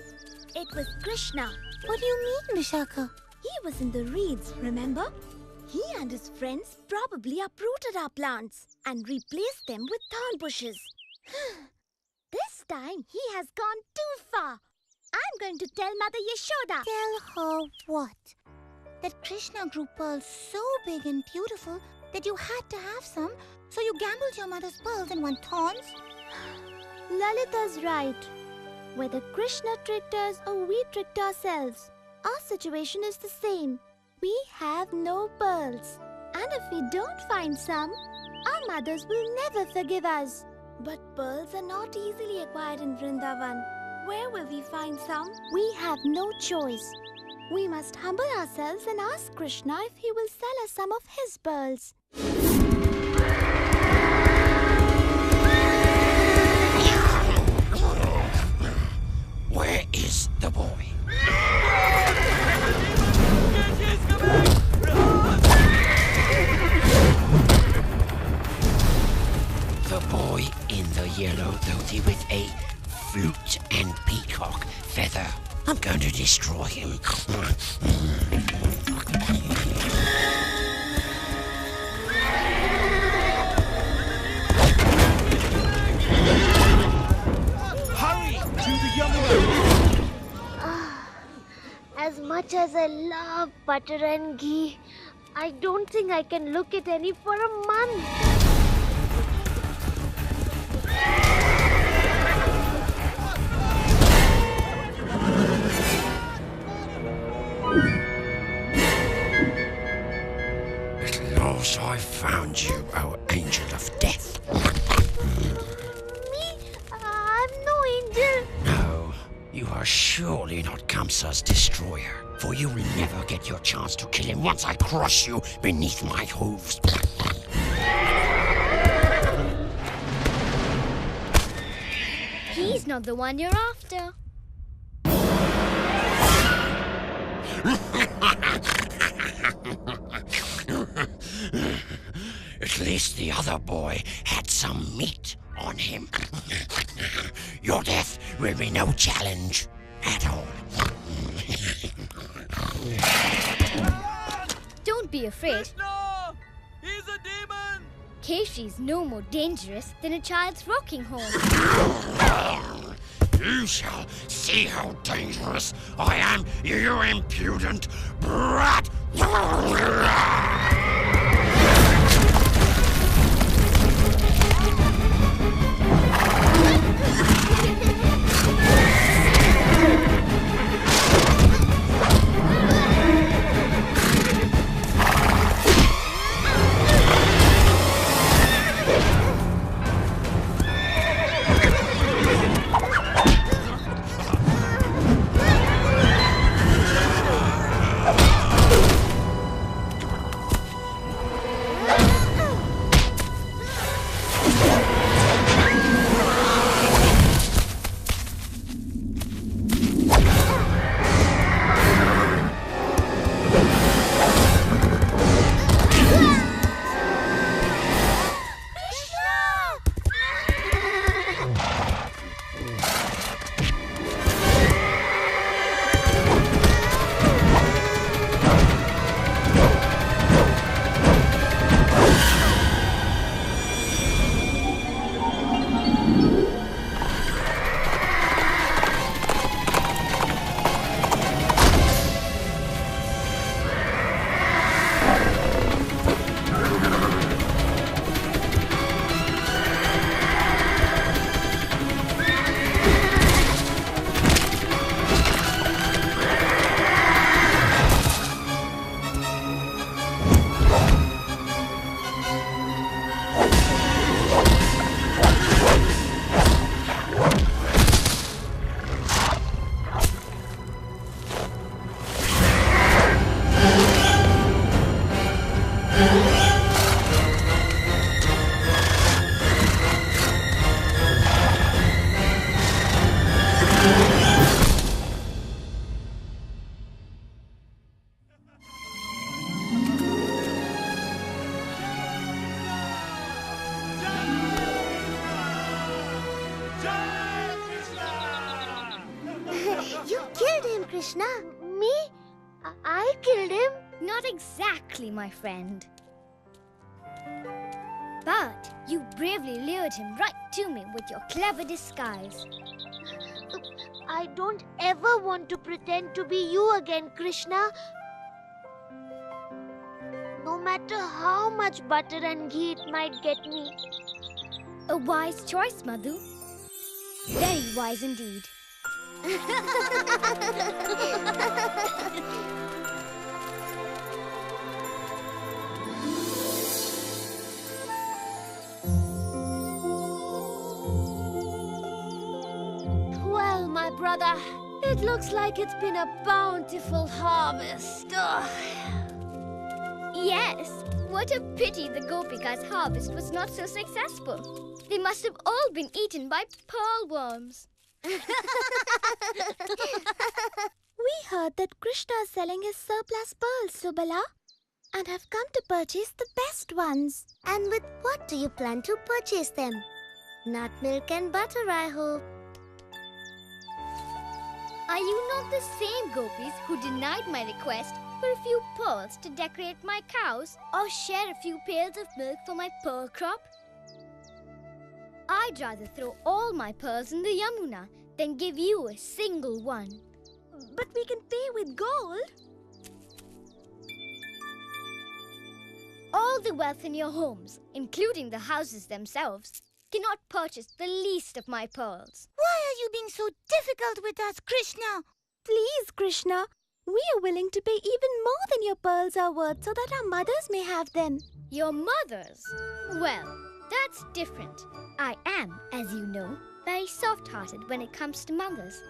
It was Krishna. What do you mean, Vishaka? He was in the reeds, remember? He and his friends probably uprooted our plants and replaced them with thorn bushes. This time he has gone too far. I'm going to tell Mother Yashoda. Tell her what? That Krishna grew pearls so big and beautiful that you had to have some, so you gambled your mother's pearls and won thorns? Lalita's right. Whether Krishna tricked us or we tricked ourselves, our situation is the same. We have no pearls. And if we don't find some, our mothers will never forgive us. But pearls are not easily acquired in Vrindavan. Where will we find some? We have no choice. We must humble ourselves and ask Krishna if he will sell us some of his pearls. Where is the boy? The boy in the yellow dhoti with a flute and peacock feather. I'm going to destroy him. Hurry to the Yamuna! As much as I love butter and ghee, I don't think I can look at any for a month. At last I found you, oh angel of death. Me? I'm no angel. No, you are surely not Kamsa's destroyer, for you will never get your chance to kill him once I crush you beneath my hooves. He's not the one you're after. At least the other boy had some meat on him. Your death will be no challenge at all. Don't be afraid. Krishna! He's a demon! Keshi's no more dangerous than a child's rocking horse. You shall see how dangerous I am, you impudent brat! You killed him, Krishna. Me? I killed him? Not exactly, my friend. But you bravely lured him right to me with your clever disguise. I don't ever want to pretend to be you again, Krishna. No matter how much butter and ghee it might get me. A wise choice, Madhu. Very wise indeed. Well, my brother, it looks like it's been a bountiful harvest. Ugh. Yes, what a pity the Gopika's harvest was not so successful. They must have all been eaten by pearlworms. We heard that Krishna is selling his surplus pearls, Subala, and have come to purchase the best ones. And with what do you plan to purchase them? Not milk and butter, I hope. Are you not the same gopis who denied my request for a few pearls to decorate my cows or share a few pails of milk for my pearl crop? I'd rather throw all my pearls in the Yamuna than give you a single one. But we can pay with gold. All the wealth in your homes, including the houses themselves, cannot purchase the least of my pearls. Why are you being so difficult with us, Krishna? Please, Krishna, we are willing to pay even more than your pearls are worth so that our mothers may have them. Your mothers? Well, that's different. I am, as you know, very soft-hearted when it comes to mothers.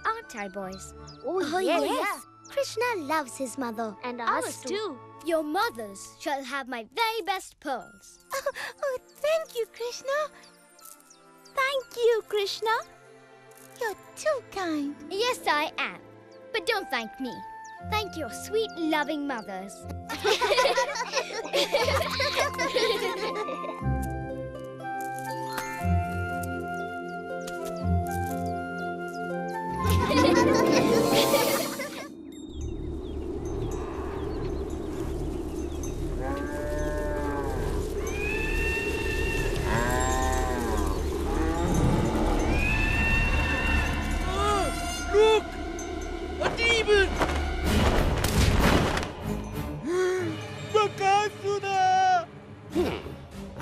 Aren't I, boys? Oh yes. Krishna loves his mother. And Ours too. Your mothers shall have my very best pearls. Oh, thank you, Krishna. Thank you, Krishna. You're too kind. Yes, I am. But don't thank me. Thank your sweet, loving mothers.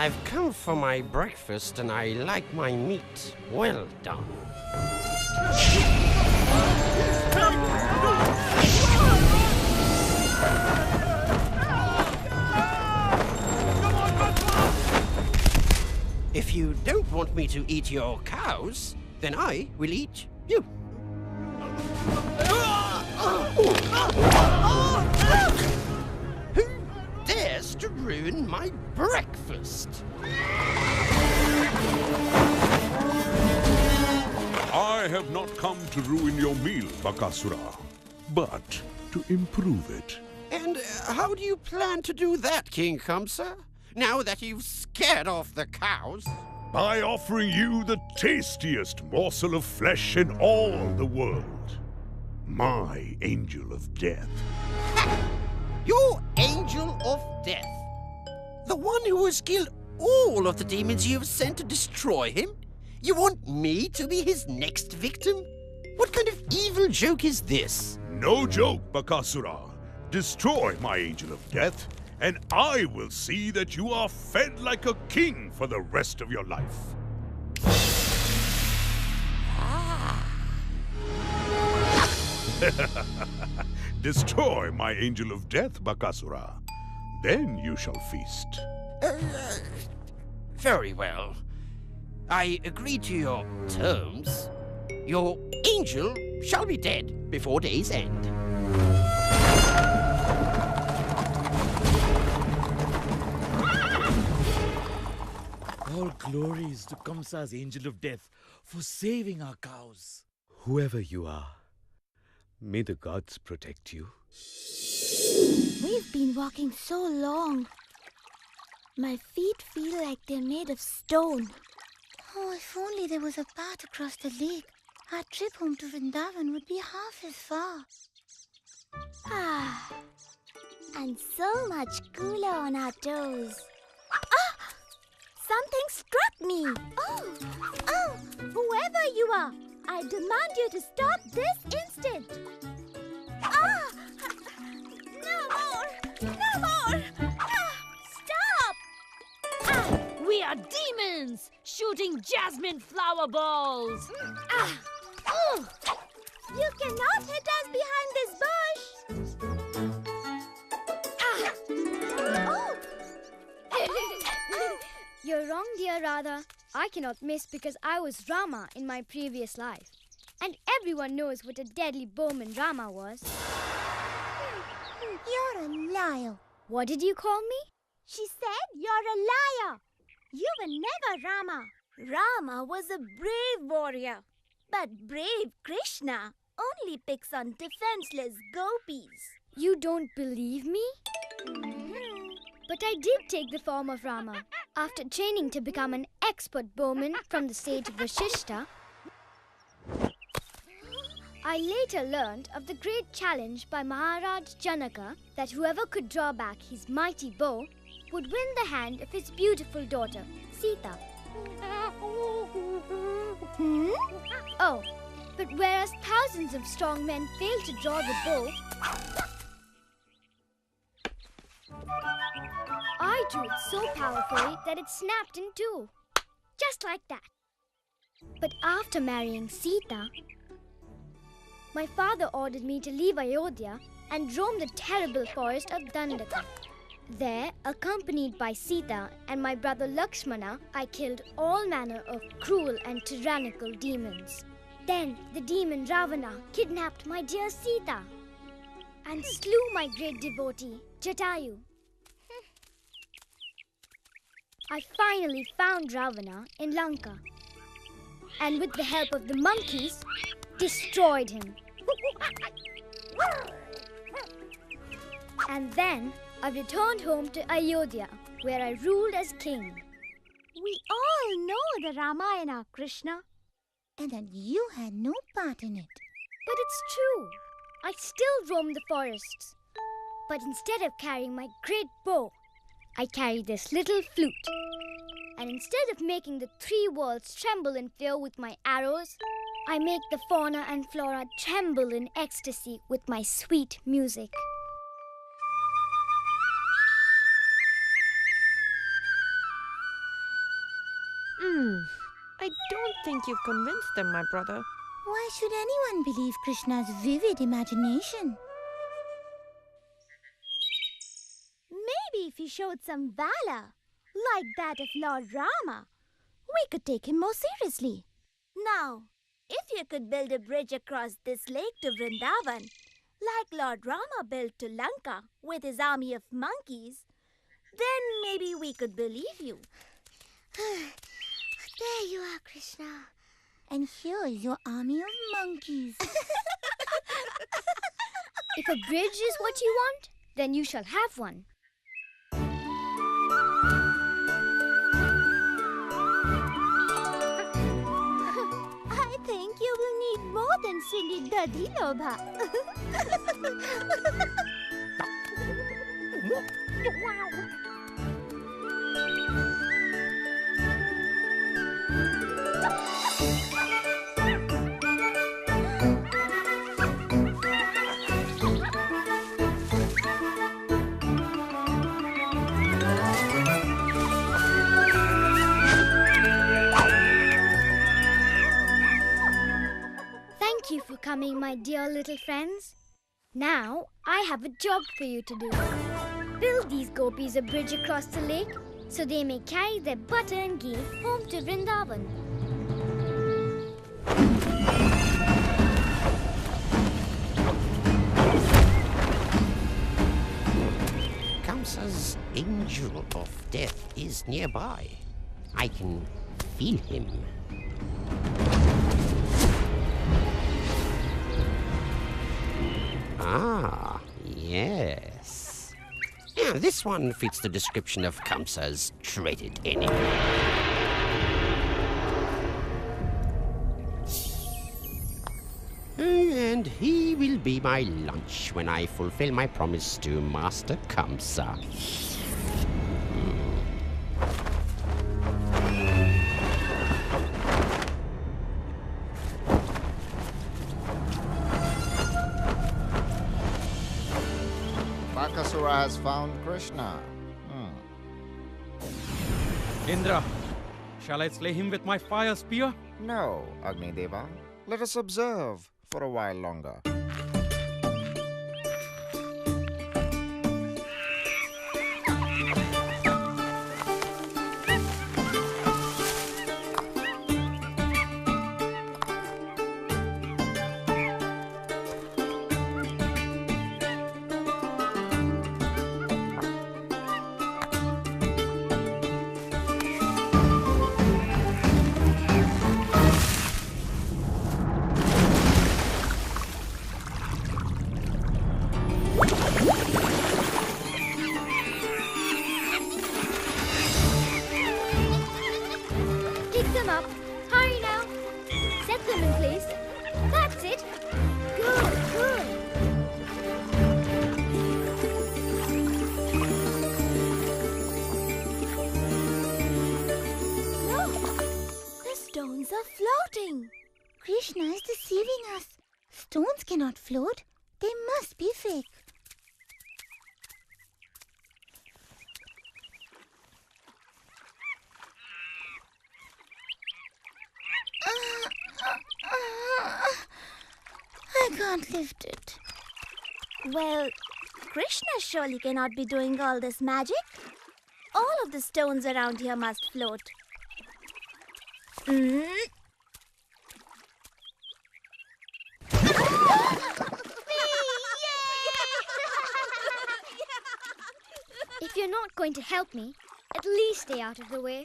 I've come for my breakfast and I like my meat well done. If you don't want me to eat your cows, then I will eat you. Who dares to ruin my breakfast? I have not come to ruin your meal, Bakasura, but to improve it. And how do you plan to do that, King Kamsa? Now that you've scared off the cows? By offering you the tastiest morsel of flesh in all the world. My angel of death. Your angel of death? The one who has killed all of the demons you have sent to destroy him? You want me to be his next victim? What kind of evil joke is this? No joke, Bakasura. Destroy my angel of death, and I will see that you are fed like a king for the rest of your life. Destroy my angel of death, Bakasura. Then you shall feast. Very well. I agree to your terms. Your angel shall be dead before day's end. All glories to Kamsa's angel of death for saving our cows. Whoever you are, may the gods protect you. We've been walking so long. My feet feel like they're made of stone. Oh, if only there was a path across the lake. Our trip home to Vrindavan would be half as far. Ah, and so much cooler on our toes. Ah! Something struck me. Oh, whoever you are, I demand you to stop this instant. Ah! No more! No more! Ah, stop! We are demons, shooting jasmine flower balls. You cannot hit us behind this bush. You're wrong, dear Radha. I cannot miss because I was Rama in my previous life. And everyone knows what a deadly bowman Rama was. You're a liar. What did you call me? She said you're a liar. You were never Rama. Rama was a brave warrior. But brave Krishna only picks on defenseless gopis. You don't believe me? But I did take the form of Rama. After training to become an expert bowman from the sage Vasishta, I later learned of the great challenge by Maharaj Janaka that whoever could draw back his mighty bow would win the hand of his beautiful daughter, Sita. Oh, but whereas thousands of strong men failed to draw the bow, I drew it so powerfully that it snapped in two. Just like that. But after marrying Sita, my father ordered me to leave Ayodhya and roam the terrible forest of Dandaka. There, accompanied by Sita and my brother Lakshmana, I killed all manner of cruel and tyrannical demons. Then the demon Ravana kidnapped my dear Sita and slew my great devotee, Jatayu. I finally found Ravana in Lanka and with the help of the monkeys, destroyed him. And then I returned home to Ayodhya, where I ruled as king. We all know the Ramayana, Krishna. And that you had no part in it. But it's true. I still roam the forests. But instead of carrying my great bow, I carry this little flute. And instead of making the three worlds tremble in fear with my arrows, I make the fauna and flora tremble in ecstasy with my sweet music. I don't think you've convinced them, my brother. Why should anyone believe Krishna's vivid imagination? Maybe if he showed some valor, like that of Lord Rama, we could take him more seriously. Now, if you could build a bridge across this lake to Vrindavan, like Lord Rama built to Lanka with his army of monkeys, then maybe we could believe you. There you are, Krishna. And here is your army of monkeys. If a bridge is what you want, then you shall have one. I think you will need more than singing Dadi Lobha. Thank you for coming, my dear little friends. Now, I have a job for you to do. Build these gopis a bridge across the lake so they may carry their butter and ghee home to Vrindavan. Kamsa's angel of death is nearby. I can feel him. Ah, yes. Yeah, this one fits the description of Kamsa's dreaded enemy. And he will be my lunch when I fulfill my promise to Master Kamsa. Bakasura has found Krishna. Indra, shall I slay him with my fire spear? No, Agni Deva. Let us observe for a while longer. Pick them up. Hurry now. Set them in place. That's it. Good, good. Look! The stones are floating. Krishna is deceiving us. Stones cannot float. They must be fake. I can't lift it. Well, Krishna surely cannot be doing all this magic. All of the stones around here must float. If you're not going to help me, at least stay out of the way.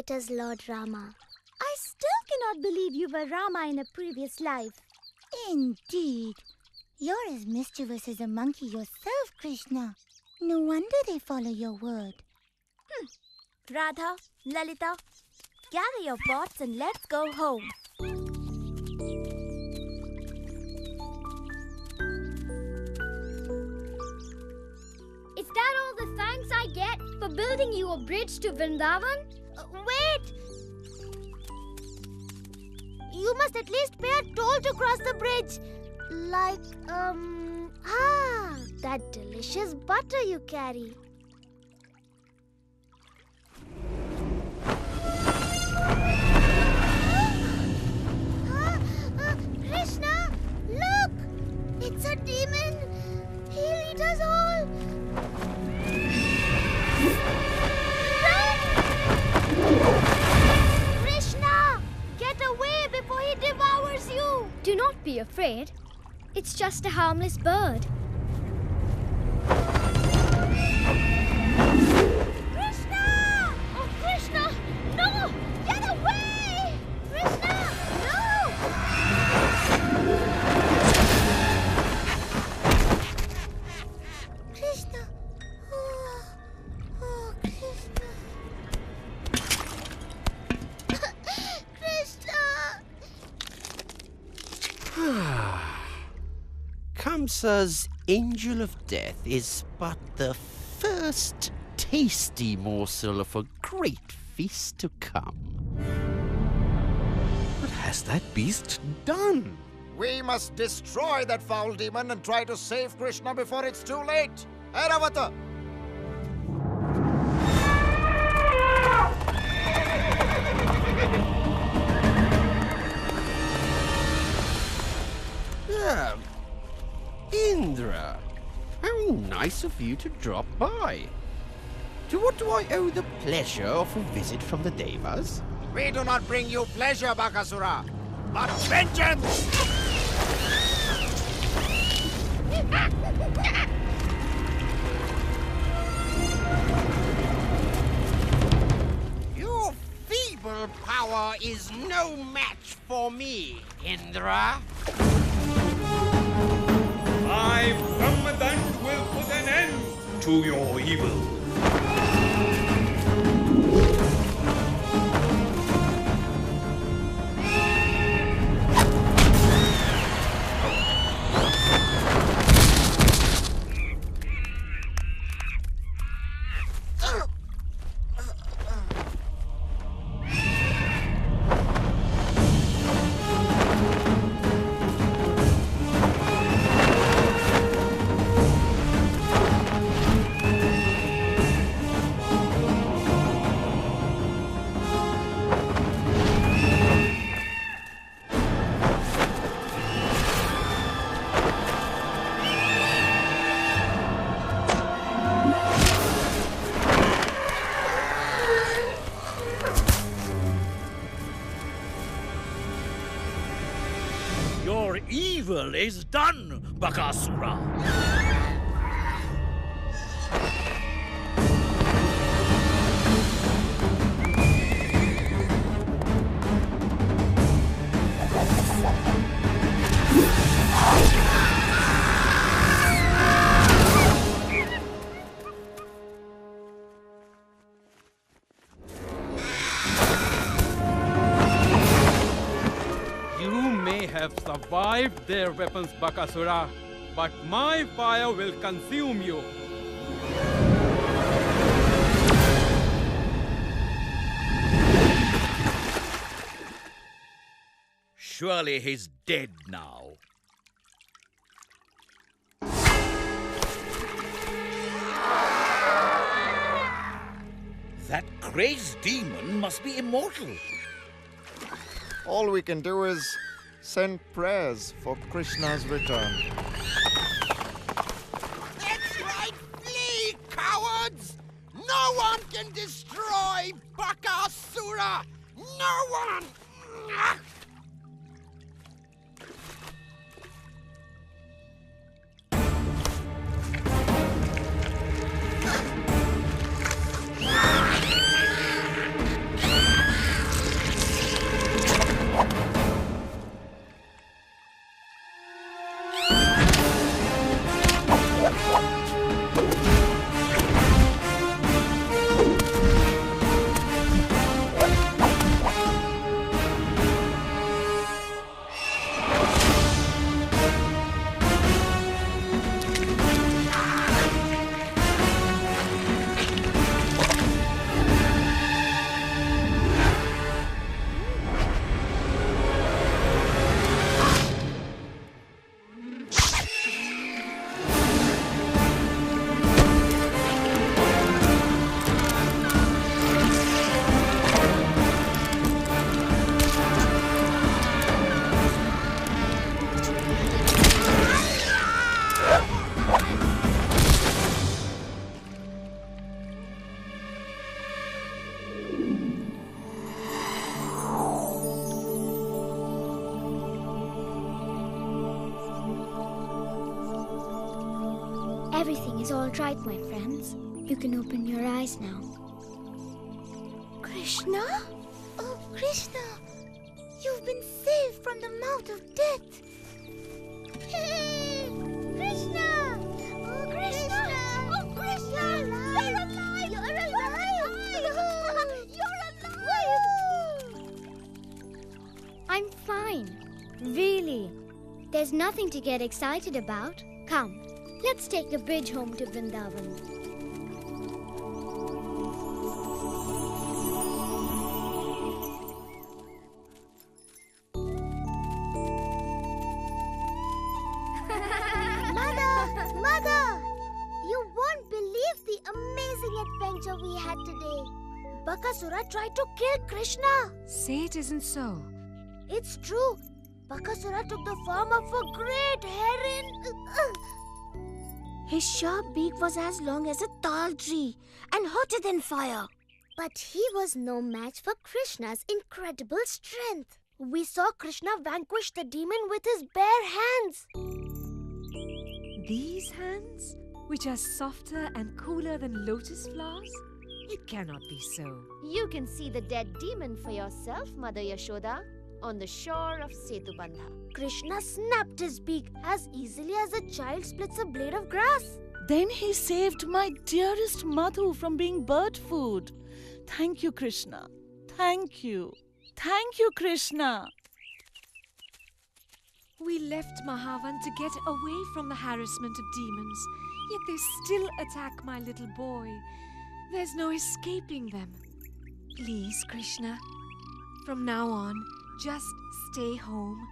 traitors, Lord Rama. I still cannot believe you were Rama in a previous life. Indeed. You're as mischievous as a monkey yourself, Krishna. No wonder they follow your word. Radha, Lalita, gather your pots and let's go home. Is that all the thanks I get for building you a bridge to Vrindavan? Wait! You must at least pay a toll to cross the bridge. Like, that delicious butter you carry. Krishna, look! It's a demon. He'll eat us all. Run! Krishna, get away before he devours you. Do not be afraid. It's just a harmless bird. Krishna! Oh, Krishna! No! Get away! Krishna! No! Krishna! Oh, Krishna! Krishna! Kamsa's Angel of Death is but the first tasty morsel of a great feast to come. What has that beast done? We must destroy that foul demon and try to save Krishna before it's too late. Airavata! Indra, how nice of you to drop by. To what do I owe the pleasure of a visit from the Devas? We do not bring you pleasure, Bakasura, but vengeance! Your feeble power is no match for me, Indra. My Brahmadand will put an end to your evil. Your evil is done, Bakasura. Have survived their weapons, Bakasura, but my fire will consume you. Surely he's dead now. That crazed demon must be immortal. All we can do is send prayers for Krishna's return. That's right, flee, cowards! No one can destroy Bakasura! No one! Everything is all right, my friends. You can open your eyes now. Krishna? Oh, Krishna! You've been saved from the mouth of death! Hey! Krishna! Oh, Krishna! Oh, Krishna! You're alive! You're alive! You're alive! I'm fine. Really. There's nothing to get excited about. Come, let's take the bridge home to Vrindavan. Mother! You won't believe the amazing adventure we had today. Bakasura tried to kill Krishna. Say it isn't so. It's true. Bakasura took the form of a great heron. His sharp beak was as long as a tall tree and hotter than fire. But he was no match for Krishna's incredible strength. We saw Krishna vanquish the demon with his bare hands. These hands, which are softer and cooler than lotus flowers? It cannot be so. You can see the dead demon for yourself, Mother Yashoda, on the shore of Setubandha. Krishna snapped his beak as easily as a child splits a blade of grass. Then he saved my dearest Madhu from being bird food. Thank you, Krishna. Thank you. Thank you, Krishna. We left Mahavan to get away from the harassment of demons, yet they still attack my little boy. There's no escaping them. Please, Krishna, from now on, just stay home.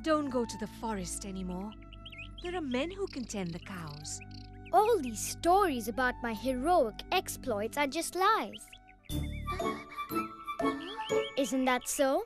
Don't go to the forest anymore. There are men who can tend the cows. All these stories about my heroic exploits are just lies. Isn't that so?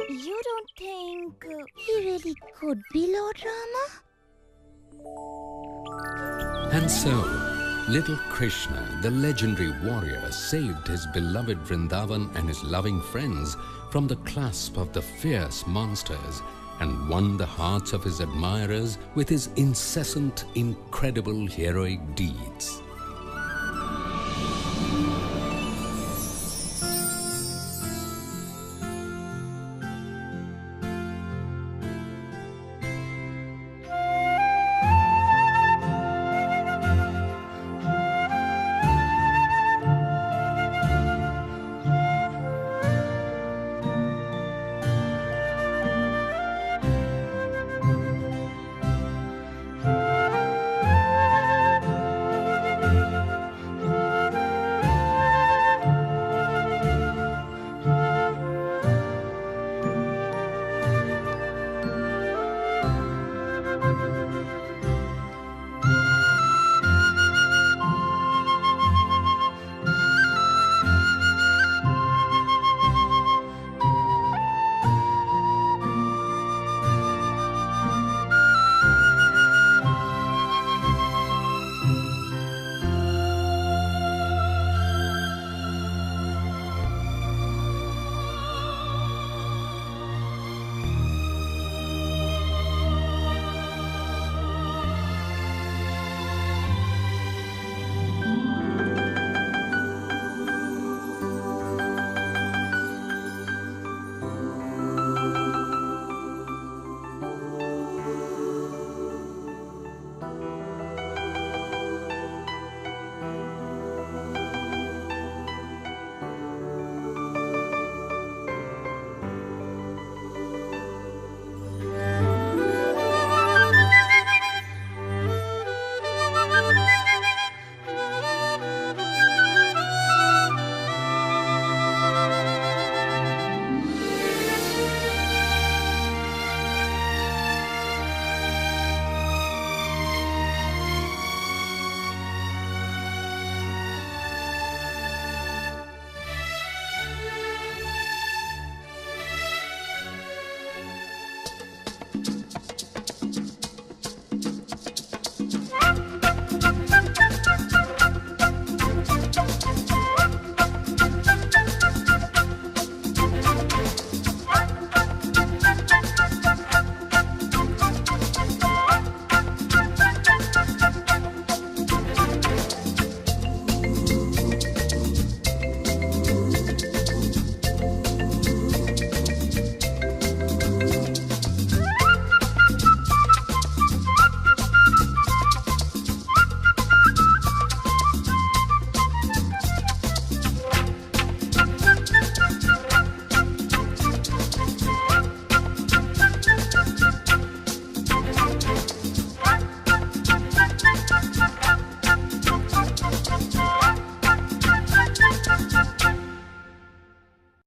You don't think he really could be Lord Rama? And so, little Krishna, the legendary warrior, saved his beloved Vrindavan and his loving friends from the clasp of the fierce monsters and won the hearts of his admirers with his incessant, incredible heroic deeds.